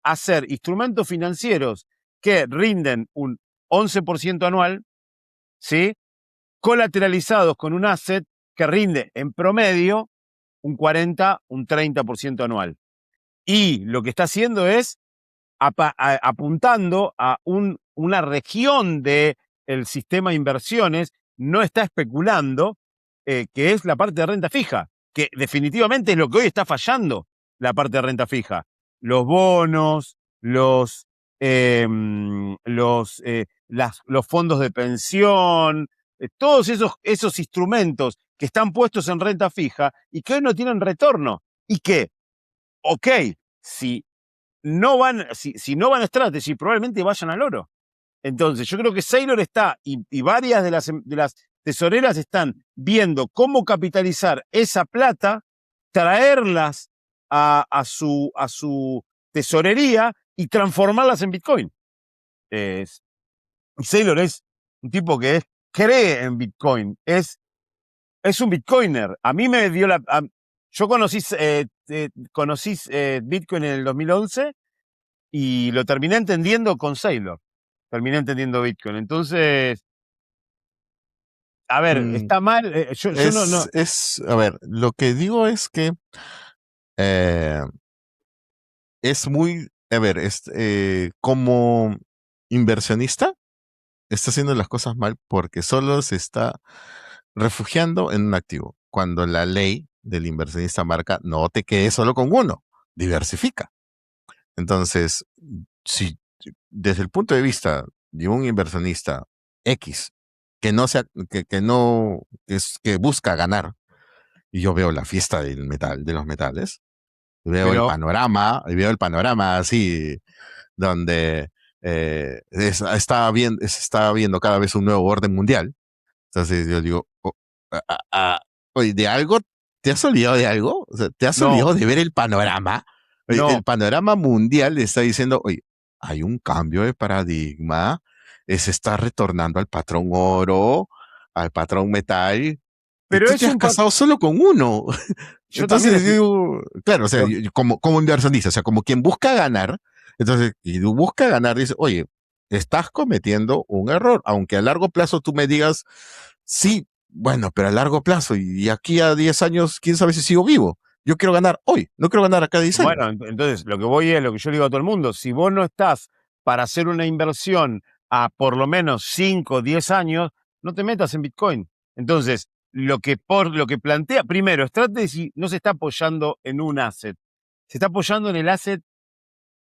hacer instrumentos financieros que rinden un 11% anual, ¿sí? Colateralizados con un asset que rinde en promedio un 40, un 30% anual. Y lo que está haciendo es apuntando a una región del sistema de inversiones, no está especulando, que es la parte de renta fija, que definitivamente es lo que hoy está fallando, la parte de renta fija. Los bonos, los fondos de pensión, todos esos instrumentos que están puestos en renta fija y que hoy no tienen retorno. Y que, ok, si no van a Strategy, probablemente vayan al oro. Entonces, yo creo que Sailor está, y varias de las tesoreras están viendo cómo capitalizar esa plata, traerlas a su tesorería y transformarlas en Bitcoin. Y Sailor es un tipo que cree en Bitcoin, es un Bitcoiner. A mí me dio yo conocí Bitcoin en el 2011 y lo terminé entendiendo con Sailor. Terminé entendiendo Bitcoin. Entonces, a ver, mm, está mal. Yo no. a ver, lo que digo es que eh, es muy, a ver, como inversionista, está haciendo las cosas mal porque solo se está refugiando en un activo. Cuando la ley del inversionista marca, no te quedes solo con uno, diversifica. Entonces, si desde el punto de vista de un inversionista X, que no sea, que no, que busca ganar, y yo veo la fiesta del metal, de los metales, Pero, y veo el panorama así, donde se está viendo cada vez un nuevo orden mundial. Entonces yo digo, oye, ¿de algo? ¿Te has olvidado de algo? O sea, ¿te has no, olvidado de ver el panorama? Oye, no. el panorama mundial le está diciendo, oye, hay un cambio de paradigma, se está retornando al patrón oro, al patrón metal, y Pero tú es te has un. casado solo con uno. Yo también Entonces, estoy. digo, claro, o sea, Lo, como inversionista, o sea, como quien busca ganar, entonces, y tú busca ganar, dice, oye, estás cometiendo un error, aunque a largo plazo tú me digas, sí, bueno, pero a largo plazo, y aquí a 10 años, quién sabe si sigo vivo. Yo quiero ganar hoy, no quiero ganar acá a 10 bueno, años. entonces lo que voy es lo que yo le digo a todo el mundo. Si vos no estás para hacer una inversión a por lo menos 5 o 10 años, no te metas en Bitcoin. Entonces, lo que plantea, primero, Strategy no se está apoyando en un asset, se está apoyando en el asset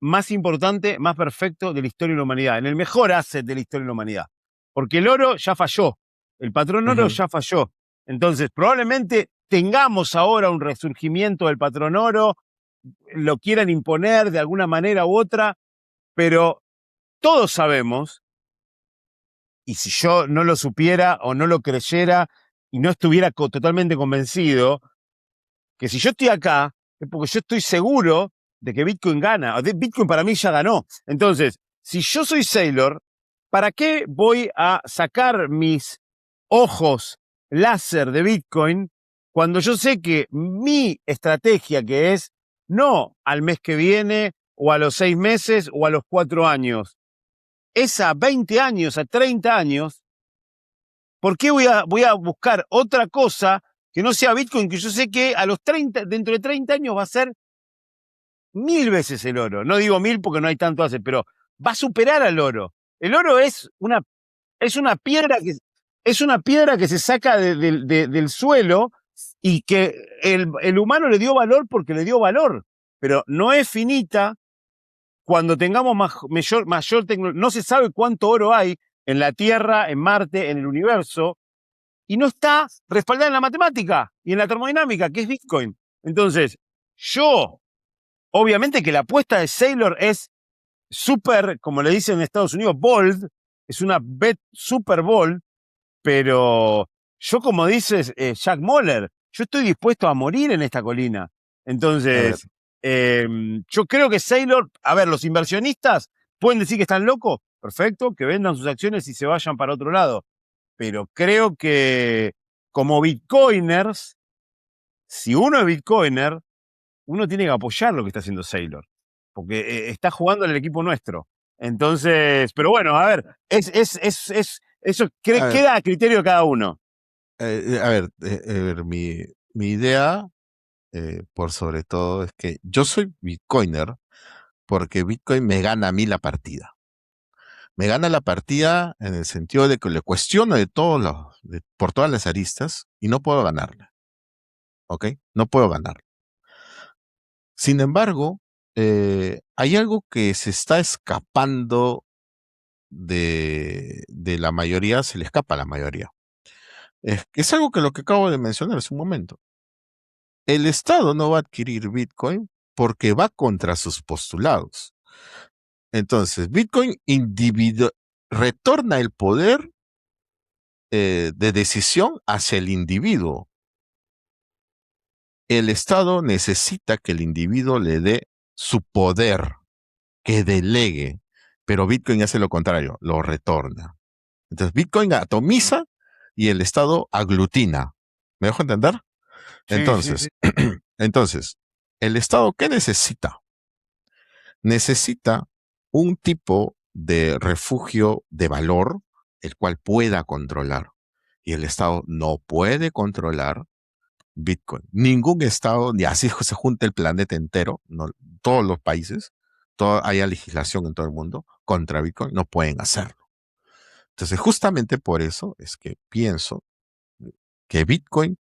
más importante, más perfecto de la historia de la humanidad, en el mejor asset de la historia de la humanidad. Porque el oro ya falló, el patrón oro Ujú. ya falló. Entonces, probablemente tengamos ahora un resurgimiento del patrón oro, lo quieran imponer de alguna manera u otra, pero todos sabemos, y si yo no lo supiera o no lo creyera y no estuviera totalmente convencido, que si yo estoy acá, es porque yo estoy seguro de que Bitcoin gana. Bitcoin para mí ya ganó. Entonces, si yo soy Sailor, ¿para qué voy a sacar mis ojos láser de Bitcoin cuando yo sé que mi estrategia, que es no al mes que viene o a los 6 meses o a los 4 años, es a 20 años, a 30 años? ¿Por qué voy a buscar otra cosa que no sea Bitcoin, que yo sé que a los 30, dentro de 30 años va a ser 1000 veces el oro? No digo 1000 porque no hay tanto hace, pero va a superar al oro. El oro es una piedra que se saca del suelo y que el humano le dio valor porque le dio valor, pero no es finita. Cuando tengamos mayor tecnología, no se sabe cuánto oro hay en la Tierra, en Marte, en el universo, y no está respaldada en la matemática y en la termodinámica, que es Bitcoin. Entonces, obviamente que la apuesta de Saylor es súper, como le dicen en Estados Unidos, bold, es una bet super bold, pero yo, como dices Jack Moller, yo estoy dispuesto a morir en esta colina. A ver, Entonces, yo creo que Saylor, a ver, los inversionistas pueden decir que están locos, perfecto, que vendan sus acciones y se vayan para otro lado. Pero creo que como bitcoiners, si uno es bitcoiner, uno tiene que apoyar lo que está haciendo Saylor, porque está jugando en el equipo nuestro. Entonces, pero bueno, a ver, eso a ver, queda a criterio de cada uno. mi idea, por sobre todo, es que yo soy Bitcoiner porque Bitcoin me gana a mí la partida. Me gana la partida en el sentido de que le cuestiono por todas las aristas y no puedo ganarla. ¿Ok? No puedo ganar. Sin embargo, hay algo que se está escapando de la mayoría, se le escapa a la mayoría. Es algo que lo que acabo de mencionar hace un momento. El Estado no va a adquirir Bitcoin porque va contra sus postulados. Entonces, Bitcoin retorna el poder de decisión hacia el individuo. El Estado necesita que el individuo le dé su poder, que delegue, pero Bitcoin hace lo contrario, lo retorna. Entonces, Bitcoin atomiza y el Estado aglutina. ¿Me dejo entender? Sí, sí, sí. Entonces, entonces, ¿el Estado qué necesita? Necesita un tipo de refugio de valor el cual pueda controlar. Y el Estado no puede controlar Bitcoin. Ningún Estado, ni así se junta el planeta entero, no, todos los países, haya legislación en todo el mundo contra Bitcoin, no pueden hacerlo. Entonces, justamente por eso es que pienso que Bitcoin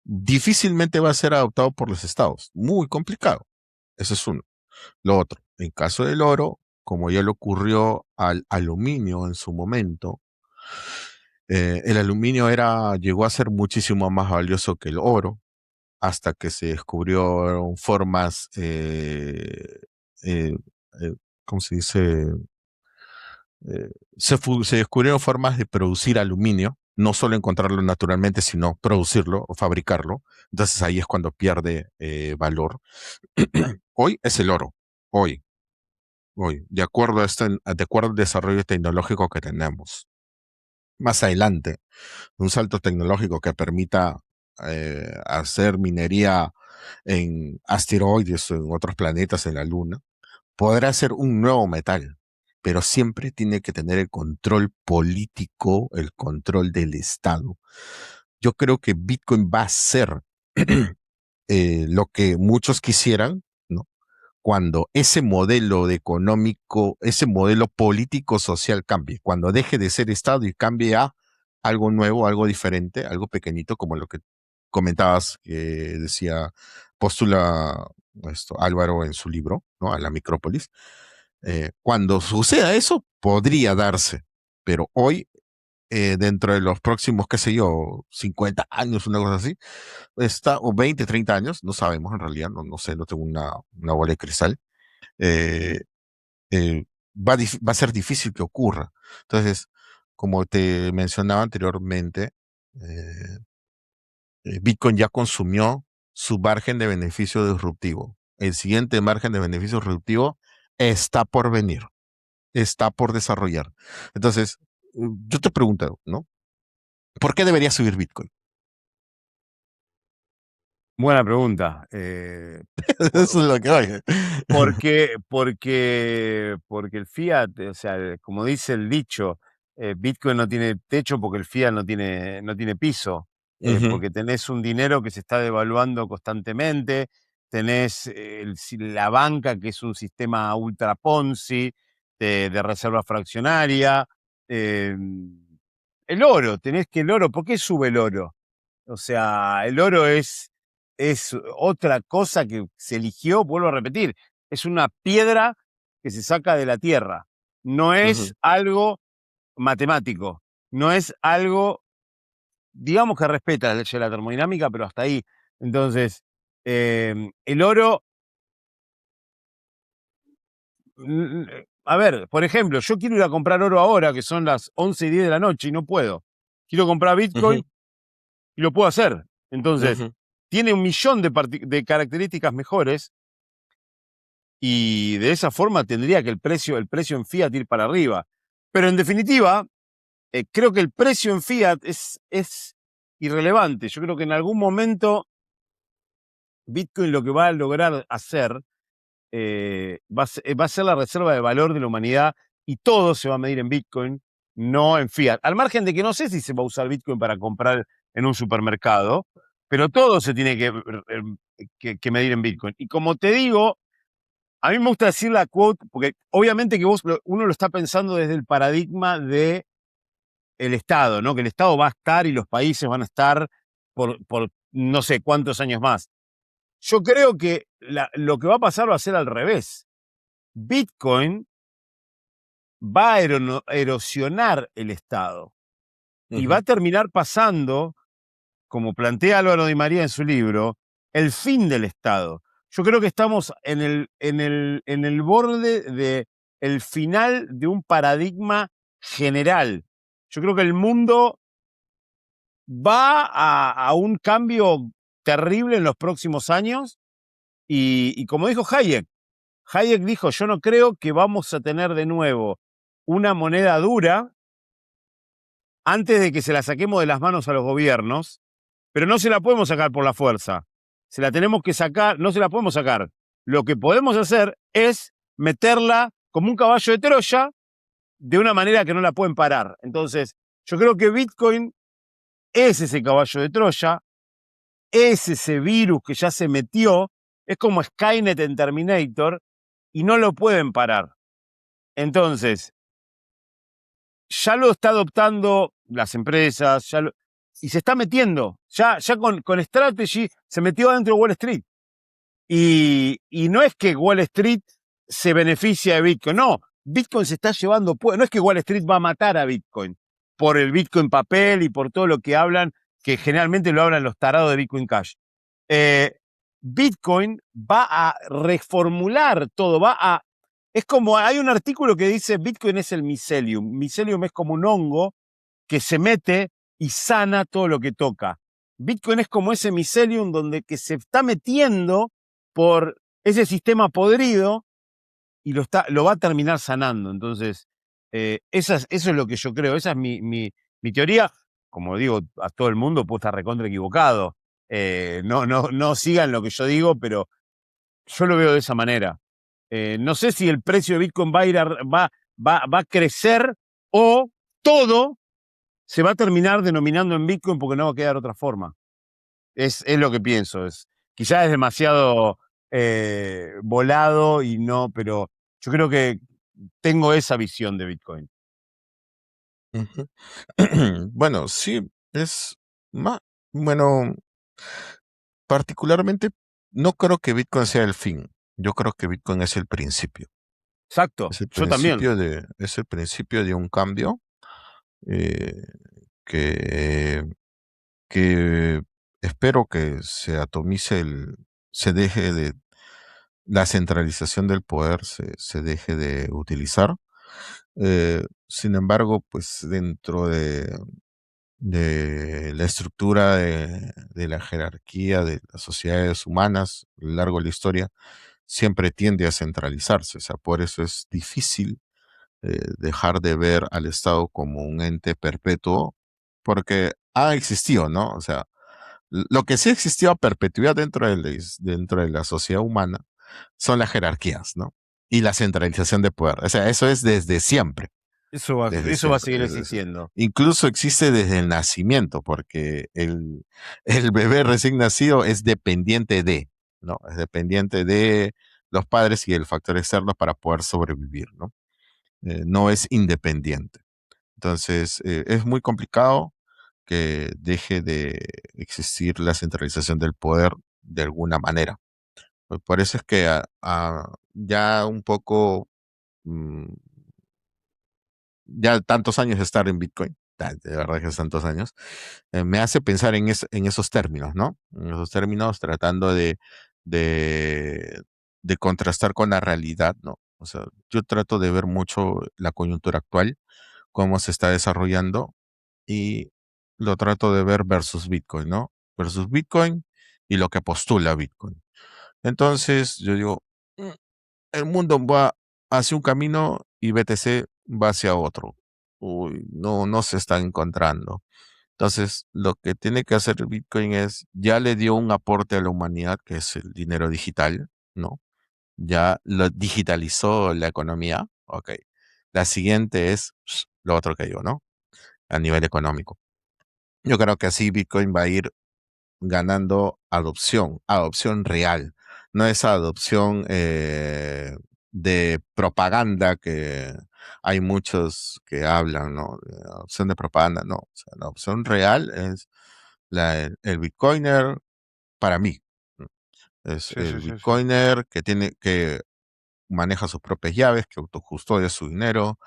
difícilmente va a ser adoptado por los estados. Muy complicado. Eso es uno. Lo otro, en caso del oro, como ya le ocurrió al aluminio en su momento, el aluminio llegó a ser muchísimo más valioso que el oro hasta que se descubrieron formas, eh, ¿cómo se dice? Se descubrieron formas de producir aluminio, no solo encontrarlo naturalmente, sino producirlo o fabricarlo. Entonces ahí es cuando pierde valor. Hoy es el oro, hoy, de acuerdo de acuerdo al desarrollo tecnológico que tenemos. Más adelante, un salto tecnológico que permita hacer minería en asteroides o en otros planetas en la Luna, podrá ser un nuevo metal, pero siempre tiene que tener el control político, el control del Estado. Yo creo que Bitcoin va a ser lo que muchos quisieran, ¿no? Cuando ese modelo de económico, ese modelo político-social cambie, cuando deje de ser Estado y cambie a algo nuevo, algo diferente, algo pequeñito, como lo que comentabas, decía, postula Álvaro en su libro, ¿no? A la micrópolis. Cuando suceda eso, podría darse, pero hoy, dentro de los próximos, qué sé yo, 50 años, una cosa así, o 20, 30 años, no sabemos en realidad, no sé, no tengo una bola de cristal, eh, eh, va a ser difícil que ocurra. Entonces, como te mencionaba anteriormente, eh, Bitcoin ya consumió su margen de beneficio disruptivo. El siguiente margen de beneficio disruptivo está por venir, está por desarrollar. Entonces, yo te pregunto, ¿no? ¿Por qué debería subir Bitcoin? Buena pregunta. Eso es lo que oye. Porque el fiat, o sea, como dice el dicho, Bitcoin no tiene techo porque el fiat no tiene piso, Ujú, porque tenés un dinero que se está devaluando constantemente, tenés la banca, que es un sistema ultra Ponzi de reserva fraccionaria, eh, el oro, ¿por qué sube el oro? O sea, el oro es otra cosa que se eligió, vuelvo a repetir, es una piedra que se saca de la tierra. No es ujú. algo matemático, no es algo, digamos, que respeta la ley de la termodinámica, pero hasta ahí. Entonces, El oro, a ver, por ejemplo, yo quiero ir a comprar oro ahora, que son las 11:10 de la noche, y no puedo. Quiero comprar Bitcoin Ujú, y lo puedo hacer. Entonces, ujú, tiene 1.000.000 de características mejores y de esa forma tendría que el precio en fiat ir para arriba. Pero en definitiva, creo que el precio en fiat es irrelevante. Yo creo que en algún momento Bitcoin lo que va a lograr hacer va a ser la reserva de valor de la humanidad y todo se va a medir en Bitcoin, no en fiat. Al margen de que no sé si se va a usar Bitcoin para comprar en un supermercado, pero todo se tiene que medir en Bitcoin. Y como te digo, a mí me gusta decir la quote, porque obviamente que uno lo está pensando desde el paradigma de el Estado, ¿no? Que el Estado va a estar y los países van a estar por no sé cuántos años más. Yo creo que lo que va a pasar va a ser al revés. Bitcoin va a erosionar el Estado y va ujú. a terminar pasando, como plantea Álvaro Di María en su libro, el fin del Estado. Yo creo que estamos en el borde de el final de un paradigma general. Yo creo que el mundo va a un cambio terrible en los próximos años y como dijo Hayek dijo, yo no creo que vamos a tener de nuevo una moneda dura antes de que se la saquemos de las manos a los gobiernos, pero no se la podemos sacar por la fuerza. Se la tenemos que sacar, no se la podemos sacar. Lo que podemos hacer es meterla como un caballo de Troya de una manera que no la pueden parar. Entonces, yo creo que Bitcoin es ese caballo de Troya, es ese virus que ya se metió, es como Skynet en Terminator y no lo pueden parar. Entonces, ya lo está adoptando las empresas, y se está metiendo. Ya con Strategy se metió dentro de Wall Street. Y no es que Wall Street se beneficia de Bitcoin, no. Bitcoin se está llevando, no es que Wall Street va a matar a Bitcoin por el Bitcoin papel y por todo lo que hablan, que generalmente lo hablan los tarados de Bitcoin Cash. Eh, Bitcoin va a reformular todo, es como, hay un artículo que dice Bitcoin es el mycelium. Mycelium es como un hongo que se mete y sana todo lo que toca. Bitcoin es como ese mycelium donde que se está metiendo por ese sistema podrido y lo va a terminar sanando. Entonces, eso es lo que yo creo, esa es mi teoría. Como digo, a todo el mundo puede estar recontra equivocado. No sigan lo que yo digo, pero yo lo veo de esa manera. No sé si el precio de Bitcoin va a crecer o todo se va a terminar denominando en Bitcoin porque no va a quedar otra forma. Es lo que pienso. Quizás es demasiado volado y no, pero yo creo que tengo esa visión de Bitcoin. Ujú. Bueno, sí, es más, bueno, particularmente no creo que Bitcoin sea el fin. Yo creo que Bitcoin es el principio. Exacto, yo también. Es el principio de un cambio eh, que, que espero que se atomice se deje de la centralización del poder, se deje de utilizar. Sin embargo, pues dentro de la estructura de la jerarquía de las sociedades humanas a lo largo de la historia, siempre tiende a centralizarse. O sea, por eso es difícil dejar de ver al Estado como un ente perpetuo, porque ha existido, ¿no? O sea, lo que sí existió a perpetuidad dentro de la sociedad humana son las jerarquías, ¿no? Y la centralización de poder. O sea, eso es desde siempre, desde Eso va a siempre. seguir existiendo. Incluso existe desde el nacimiento, porque el bebé recién nacido es dependiente de, ¿no? Es dependiente de los padres y el factor externo para poder sobrevivir, ¿no? No es independiente. Entonces, es muy complicado que deje de existir la centralización del poder de alguna manera. Por eso es que ya un poco, mm, ya tantos años de estar en Bitcoin, de verdad que es tantos años, me hace pensar en esos términos, ¿no? En esos términos, tratando de, de contrastar con la realidad, ¿no? O sea, yo trato de ver mucho la coyuntura actual, cómo se está desarrollando y lo trato de ver versus Bitcoin, ¿no? Versus Bitcoin y lo que postula Bitcoin. Entonces, yo digo, "Mm, el mundo va hacia un camino y BTC va hacia otro. Uy, no se está encontrando. Entonces, lo que tiene que hacer Bitcoin es, ya le dio un aporte a la humanidad, que es el dinero digital, ¿no? Ya lo digitalizó la economía. Ok. La siguiente es lo otro que digo, ¿no? A nivel económico. Yo creo que así Bitcoin va a ir ganando adopción real, no esa adopción de propaganda que hay muchos que hablan, ¿no? Adopción de propaganda, no. O sea, la opción real es el Bitcoiner para mí, ¿no? Es Sí, el sí, sí, sí. Bitcoiner que maneja sus propias llaves, que autocustodia su dinero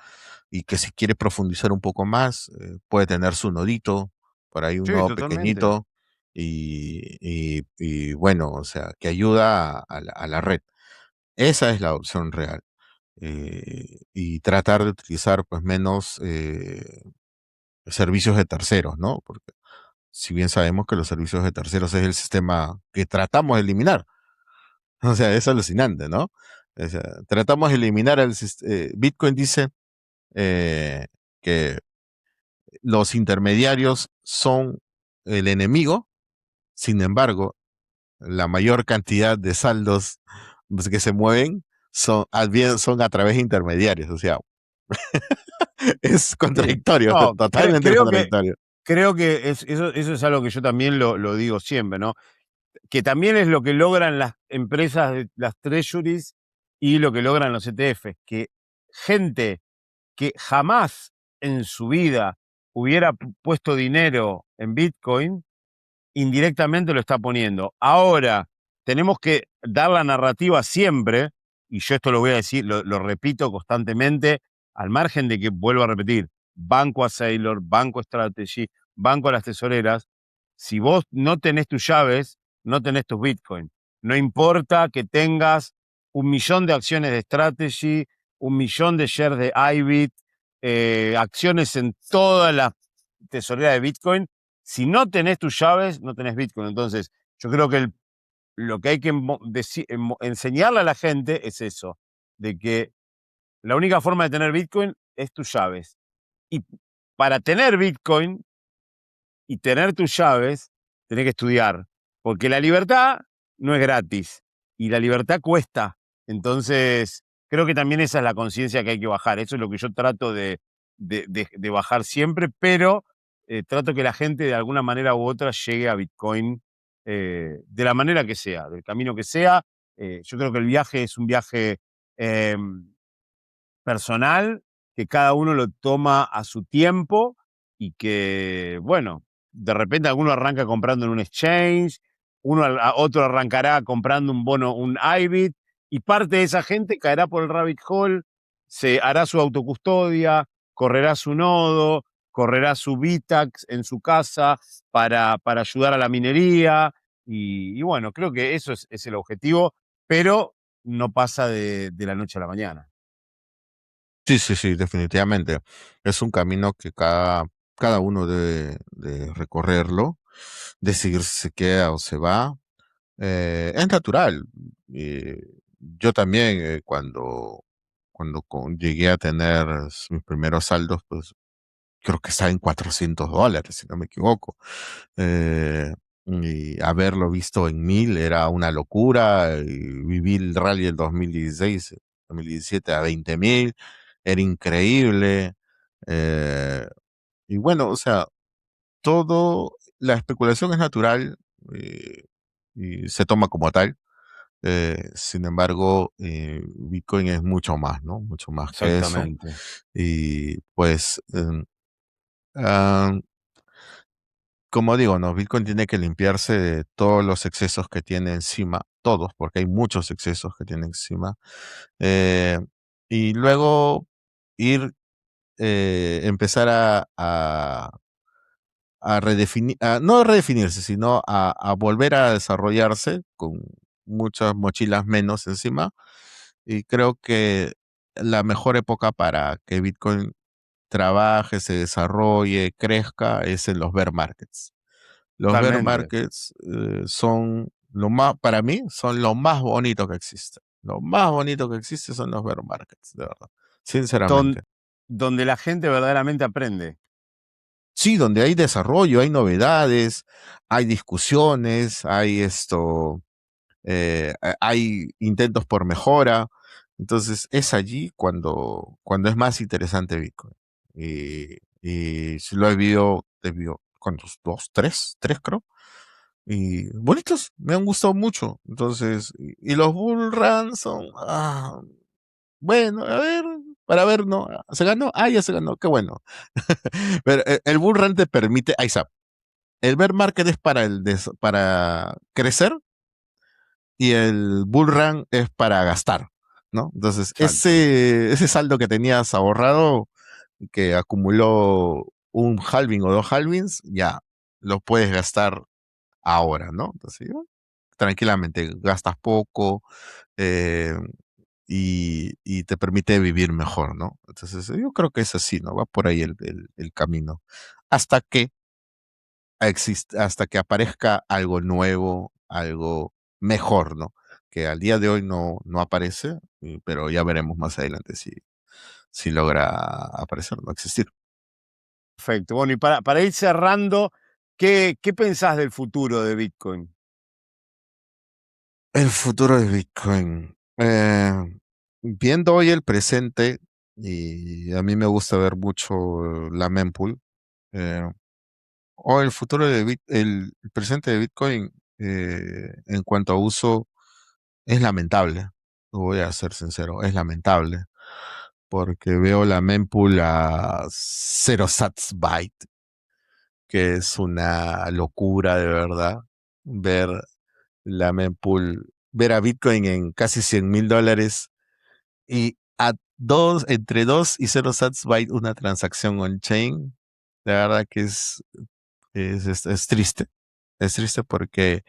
y que si quiere profundizar un poco más, puede tener su nodito, por ahí un Sí, nodo totalmente. pequeñito y bueno, o sea, que ayuda a la red. Esa es la opción real. Y tratar de utilizar pues menos servicios de terceros, ¿no? Porque si bien sabemos que los servicios de terceros es el sistema que tratamos de eliminar, o sea, es alucinante, ¿no? O sea, tratamos de eliminar Bitcoin dice eh, que los intermediarios son el enemigo, sin embargo, la mayor cantidad de saldos pues, que se mueven son a través de intermediarios, o sea, es Sí. contradictorio, No, totalmente contradictorio. creo que eso es algo que yo también lo digo siempre, ¿no? Que también es lo que logran las empresas, las treasuries y lo que logran los ETFs, que gente que jamás en su vida hubiera puesto dinero en Bitcoin, indirectamente lo está poniendo. Ahora, tenemos que dar la narrativa siempre, y yo esto lo voy a decir, lo repito constantemente, al margen de que vuelvo a repetir, banco a Sailor, banco Strategy, banco a las tesoreras, si vos no tenés tus llaves, no tenés tus Bitcoin. No importa que tengas 1 millón de acciones de Strategy, 1 millón de shares de IBIT, acciones en todas las tesoreras de Bitcoin, si no tenés tus llaves, no tenés Bitcoin. Entonces, yo creo que lo que hay que enseñarle a la gente es eso, de que la única forma de tener Bitcoin es tus llaves. Y para tener Bitcoin y tener tus llaves, tenés que estudiar, porque la libertad no es gratis y la libertad cuesta. Entonces, creo que también esa es la conciencia que hay que bajar. Eso es lo que yo trato de bajar siempre, pero trato que la gente de alguna manera u otra llegue a Bitcoin de la manera que sea, del camino que sea. Yo creo que el viaje es un viaje personal, que cada uno lo toma a su tiempo y que, bueno, de repente alguno arranca comprando en un exchange, otro arrancará comprando un bono, un IBIT, y parte de esa gente caerá por el rabbit hole, se hará su autocustodia, correrá su nodo, correrá su Bitax en su casa para ayudar a la minería, y bueno, creo que eso es el objetivo, pero no pasa de la noche a la mañana. Sí, sí, sí, definitivamente. Es un camino que cada uno debe de recorrerlo, decidir si se queda o se va. Es natural. Yo también, cuando llegué a tener mis primeros saldos, pues creo que estaba en $400, si no me equivoco. Eh, y haberlo visto en 1000 era una locura. Y viví el rally del 2016, 2017 a 20.000, era increíble. Eh, y bueno, o sea, la especulación es natural y se toma como tal. Sin embargo, Bitcoin es mucho más, ¿no? Mucho más que eso. Exactamente. Y pues, ah, como digo, ¿no? Bitcoin tiene que limpiarse de todos los excesos que tiene encima, todos, porque hay muchos excesos que tiene encima. eh, y luego ir empezar a redefinir, no a redefinirse, sino a volver a desarrollarse con muchas mochilas menos encima. Y creo que la mejor época para que Bitcoin trabaje, se desarrolle, crezca, es en los bear markets. Los bear Totalmente. markets son lo más, para mí, son lo más bonito que existe. Lo más bonito que existe son los bear markets, de verdad. Don- Sinceramente. donde la gente verdaderamente aprende. Sí, donde hay desarrollo, hay novedades, hay discusiones, hay hay intentos por mejora. Entonces es allí cuando es más interesante Bitcoin. Y si lo he vivido, ¿cuántos? ¿Dos? ¿Tres? ¿Tres creo? Y bonitos, me han gustado mucho. Entonces, y los bull runs son, bueno, a ver, para ver, ¿no? ¿Se ganó? Ya se ganó, qué bueno. Pero el bull run te permite, ahí está. El bear market es para crecer y el bull run es para gastar, ¿no? Entonces, Exacto. ese saldo que tenías ahorrado, que acumuló un halving o dos halvings, ya lo puedes gastar ahora, ¿no? Entonces, tranquilamente, gastas poco eh, y te permite vivir mejor, ¿no? Entonces, yo creo que es así, ¿no? Va por ahí el camino. Hasta que hasta que aparezca algo nuevo, algo mejor, ¿no? Que al día de hoy no aparece, pero ya veremos más adelante si logra aparecer, no existir. Perfecto. Bueno, y para ir cerrando, ¿qué pensás del futuro de Bitcoin? El futuro de Bitcoin. Viendo hoy el presente, y a mí me gusta ver mucho la mempool, eh, o el futuro el presente de Bitcoin en cuanto a uso es lamentable. Voy a ser sincero, es lamentable. Porque veo la mempool a 0 sats byte, que es una locura de verdad. Ver la mempool, ver a Bitcoin en casi $100,000 y entre 2 y 0 sats byte una transacción on-chain. La verdad que es triste. Es triste porque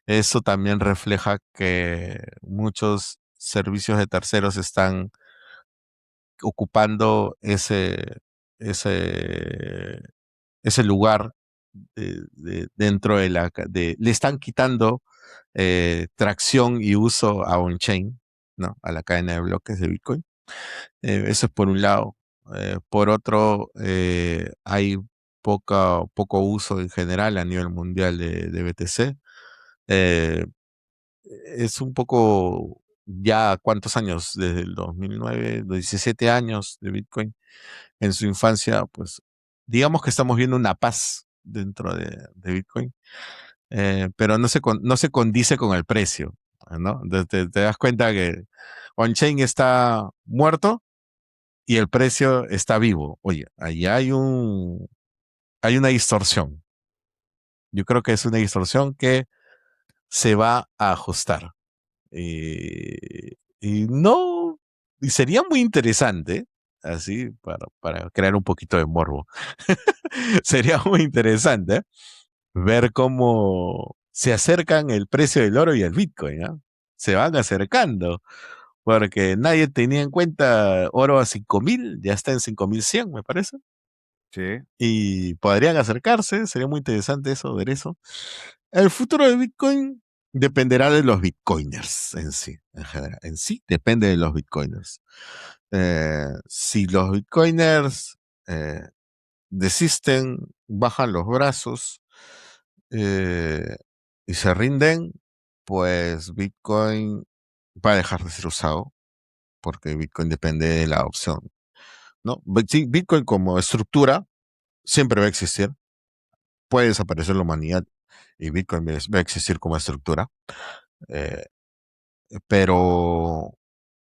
eso también refleja que muchos servicios de terceros están ocupando ese, ese lugar dentro de le están quitando tracción y uso a on-chain, ¿no? A la cadena de bloques de Bitcoin. Eso es por un lado. Por otro, hay poco uso en general a nivel mundial de BTC. Eh, es un poco ya cuántos años, desde el 2009, 17 años de Bitcoin en su infancia, pues digamos que estamos viendo una paz dentro de Bitcoin, pero no se condice con el precio, ¿no? Entonces te das cuenta que on-chain está muerto y el precio está vivo. Oye, ahí hay una distorsión. Yo creo que es una distorsión que se va a ajustar. Y no, y sería muy interesante, así, para crear un poquito de morbo. Sería muy interesante ver cómo se acercan el precio del oro y el Bitcoin, ¿no? Se van acercando, porque nadie tenía en cuenta oro a 5,000, ya está en 5,100, me parece. Sí. Y podrían acercarse, sería muy interesante eso, ver eso. El futuro de Bitcoin dependerá de los Bitcoiners en sí, en general. En sí depende de los Bitcoiners. Si los Bitcoiners eh, desisten, bajan los brazos eh, y se rinden, pues Bitcoin va a dejar de ser usado, porque Bitcoin depende de la adopción, ¿no? Sí, Bitcoin como estructura siempre va a existir, puede desaparecer la humanidad y Bitcoin va a existir como estructura, eh, pero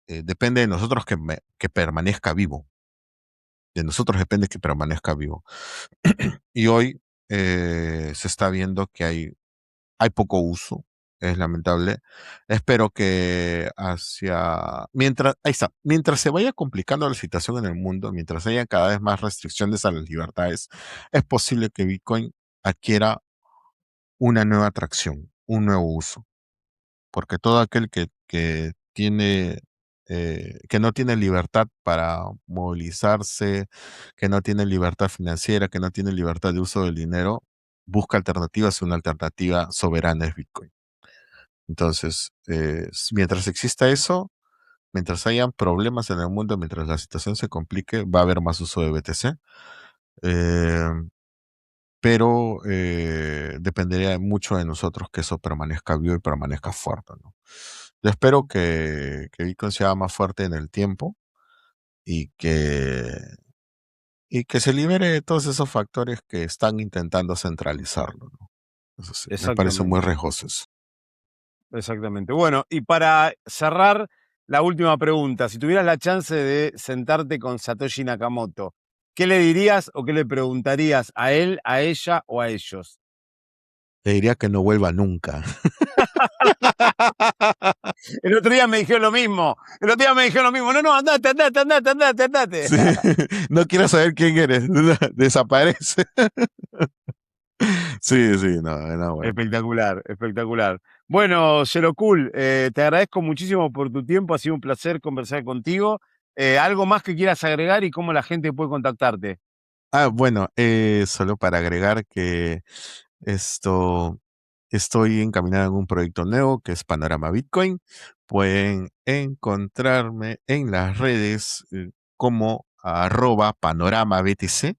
depende de nosotros que permanezca vivo. De nosotros depende que permanezca vivo. Y hoy se está viendo que hay poco uso. es lamentable. Espero que mientras se vaya complicando la situación en el mundo, mientras haya cada vez más restricciones a las libertades, es posible que Bitcoin adquiera una nueva atracción, un nuevo uso. Porque todo aquel que no tiene libertad para movilizarse, que no tiene libertad financiera, que no tiene libertad de uso del dinero, busca alternativas y una alternativa soberana es Bitcoin. Entonces, mientras exista eso, mientras hayan problemas en el mundo, mientras la situación se complique, va a haber más uso de BTC. Eh, pero dependería mucho de nosotros que eso permanezca vivo y permanezca fuerte, ¿no? Yo espero que Bitcoin sea más fuerte en el tiempo y que se libere de todos esos factores que están intentando centralizarlo, ¿no? Eso sí, me parece muy Exactamente, riesgoso eso. exactamente. Bueno, y para cerrar, la última pregunta. Si tuvieras la chance de sentarte con Satoshi Nakamoto, ¿qué le dirías o qué le preguntarías a él, a ella o a ellos? Le diría que no vuelva nunca. El otro día me dijeron lo mismo. No, no, andate. Sí, no quiero saber quién eres. Desaparece. Sí, sí, no, bueno. Espectacular, espectacular. Bueno, Zero Cool, te agradezco muchísimo por tu tiempo. Ha sido un placer conversar contigo. ¿Algo más que quieras agregar y cómo la gente puede contactarte? Bueno, solo para agregar que estoy encaminado en un proyecto nuevo que es Panorama Bitcoin. Pueden encontrarme en las redes como @panoramabtc.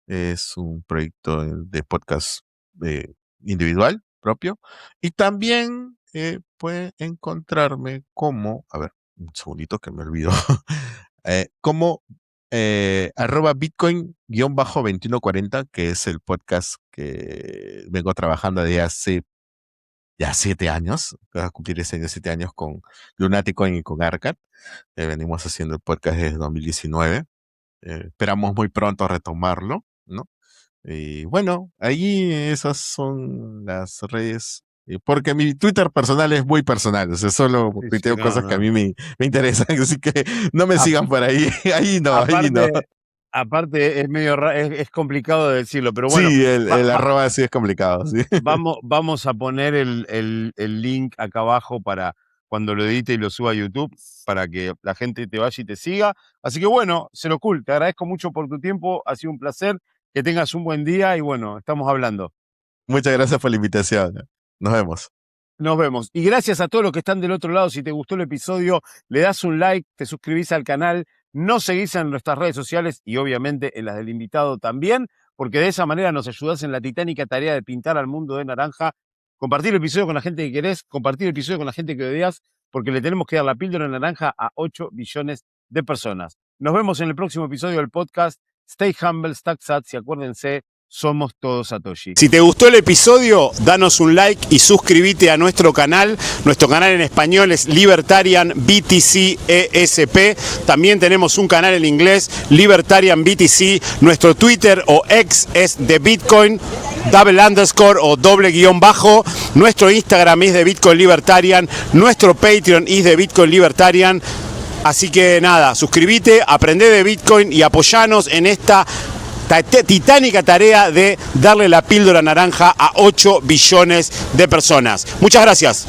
Es un proyecto de podcast individual propio. Y también pueden encontrarme como, a ver, un segundito que me olvido, como @bitcoin_2140, que es el podcast que vengo trabajando desde hace ya 7 años. Voy a cumplir ese año 7 años con Lunaticoin y con Arcat. Venimos haciendo el podcast desde 2019. Esperamos muy pronto retomarlo, ¿no? Y bueno, ahí esas son las redes. Porque mi Twitter personal es muy personal, o sea, solo Sí, sí, tuiteo no, cosas que a no. mí me interesan, así que no me sigan por ahí. Ahí no, ahí no. Aparte, aparte es medio es complicado de decirlo, pero bueno, Sí, el arroba sí es complicado, sí. vamos a poner el link acá abajo para cuando lo edite y lo suba a YouTube, para que la gente te vaya y te siga. Así que bueno, Zero Cool, te agradezco mucho por tu tiempo, ha sido un placer, que tengas un buen día y bueno, estamos hablando. Muchas gracias por la invitación. Nos vemos. Nos vemos. Y gracias a todos los que están del otro lado. Si te gustó el episodio, le das un like, te suscribís al canal, nos seguís en nuestras redes sociales y obviamente en las del invitado también, porque de esa manera nos ayudás en la titánica tarea de pintar al mundo de naranja. Compartir el episodio con la gente que querés, compartir el episodio con la gente que odias, porque le tenemos que dar la píldora naranja a 8 billones de personas. Nos vemos en el próximo episodio del podcast. Stay humble, stack sats y acuérdense, somos todos Satoshi. Si te gustó el episodio, danos un like y suscríbete a nuestro canal. Nuestro canal en español es Libertarian BTC ESP. También tenemos un canal en inglés, Libertarian BTC. Nuestro Twitter o X es de Bitcoin, __ o __. Nuestro Instagram es de Bitcoin Libertarian. Nuestro Patreon es de Bitcoin Libertarian. Así que nada, suscríbete, aprende de Bitcoin y apoyanos en esta titánica tarea de darle la píldora naranja a 8 billones de personas. Muchas gracias.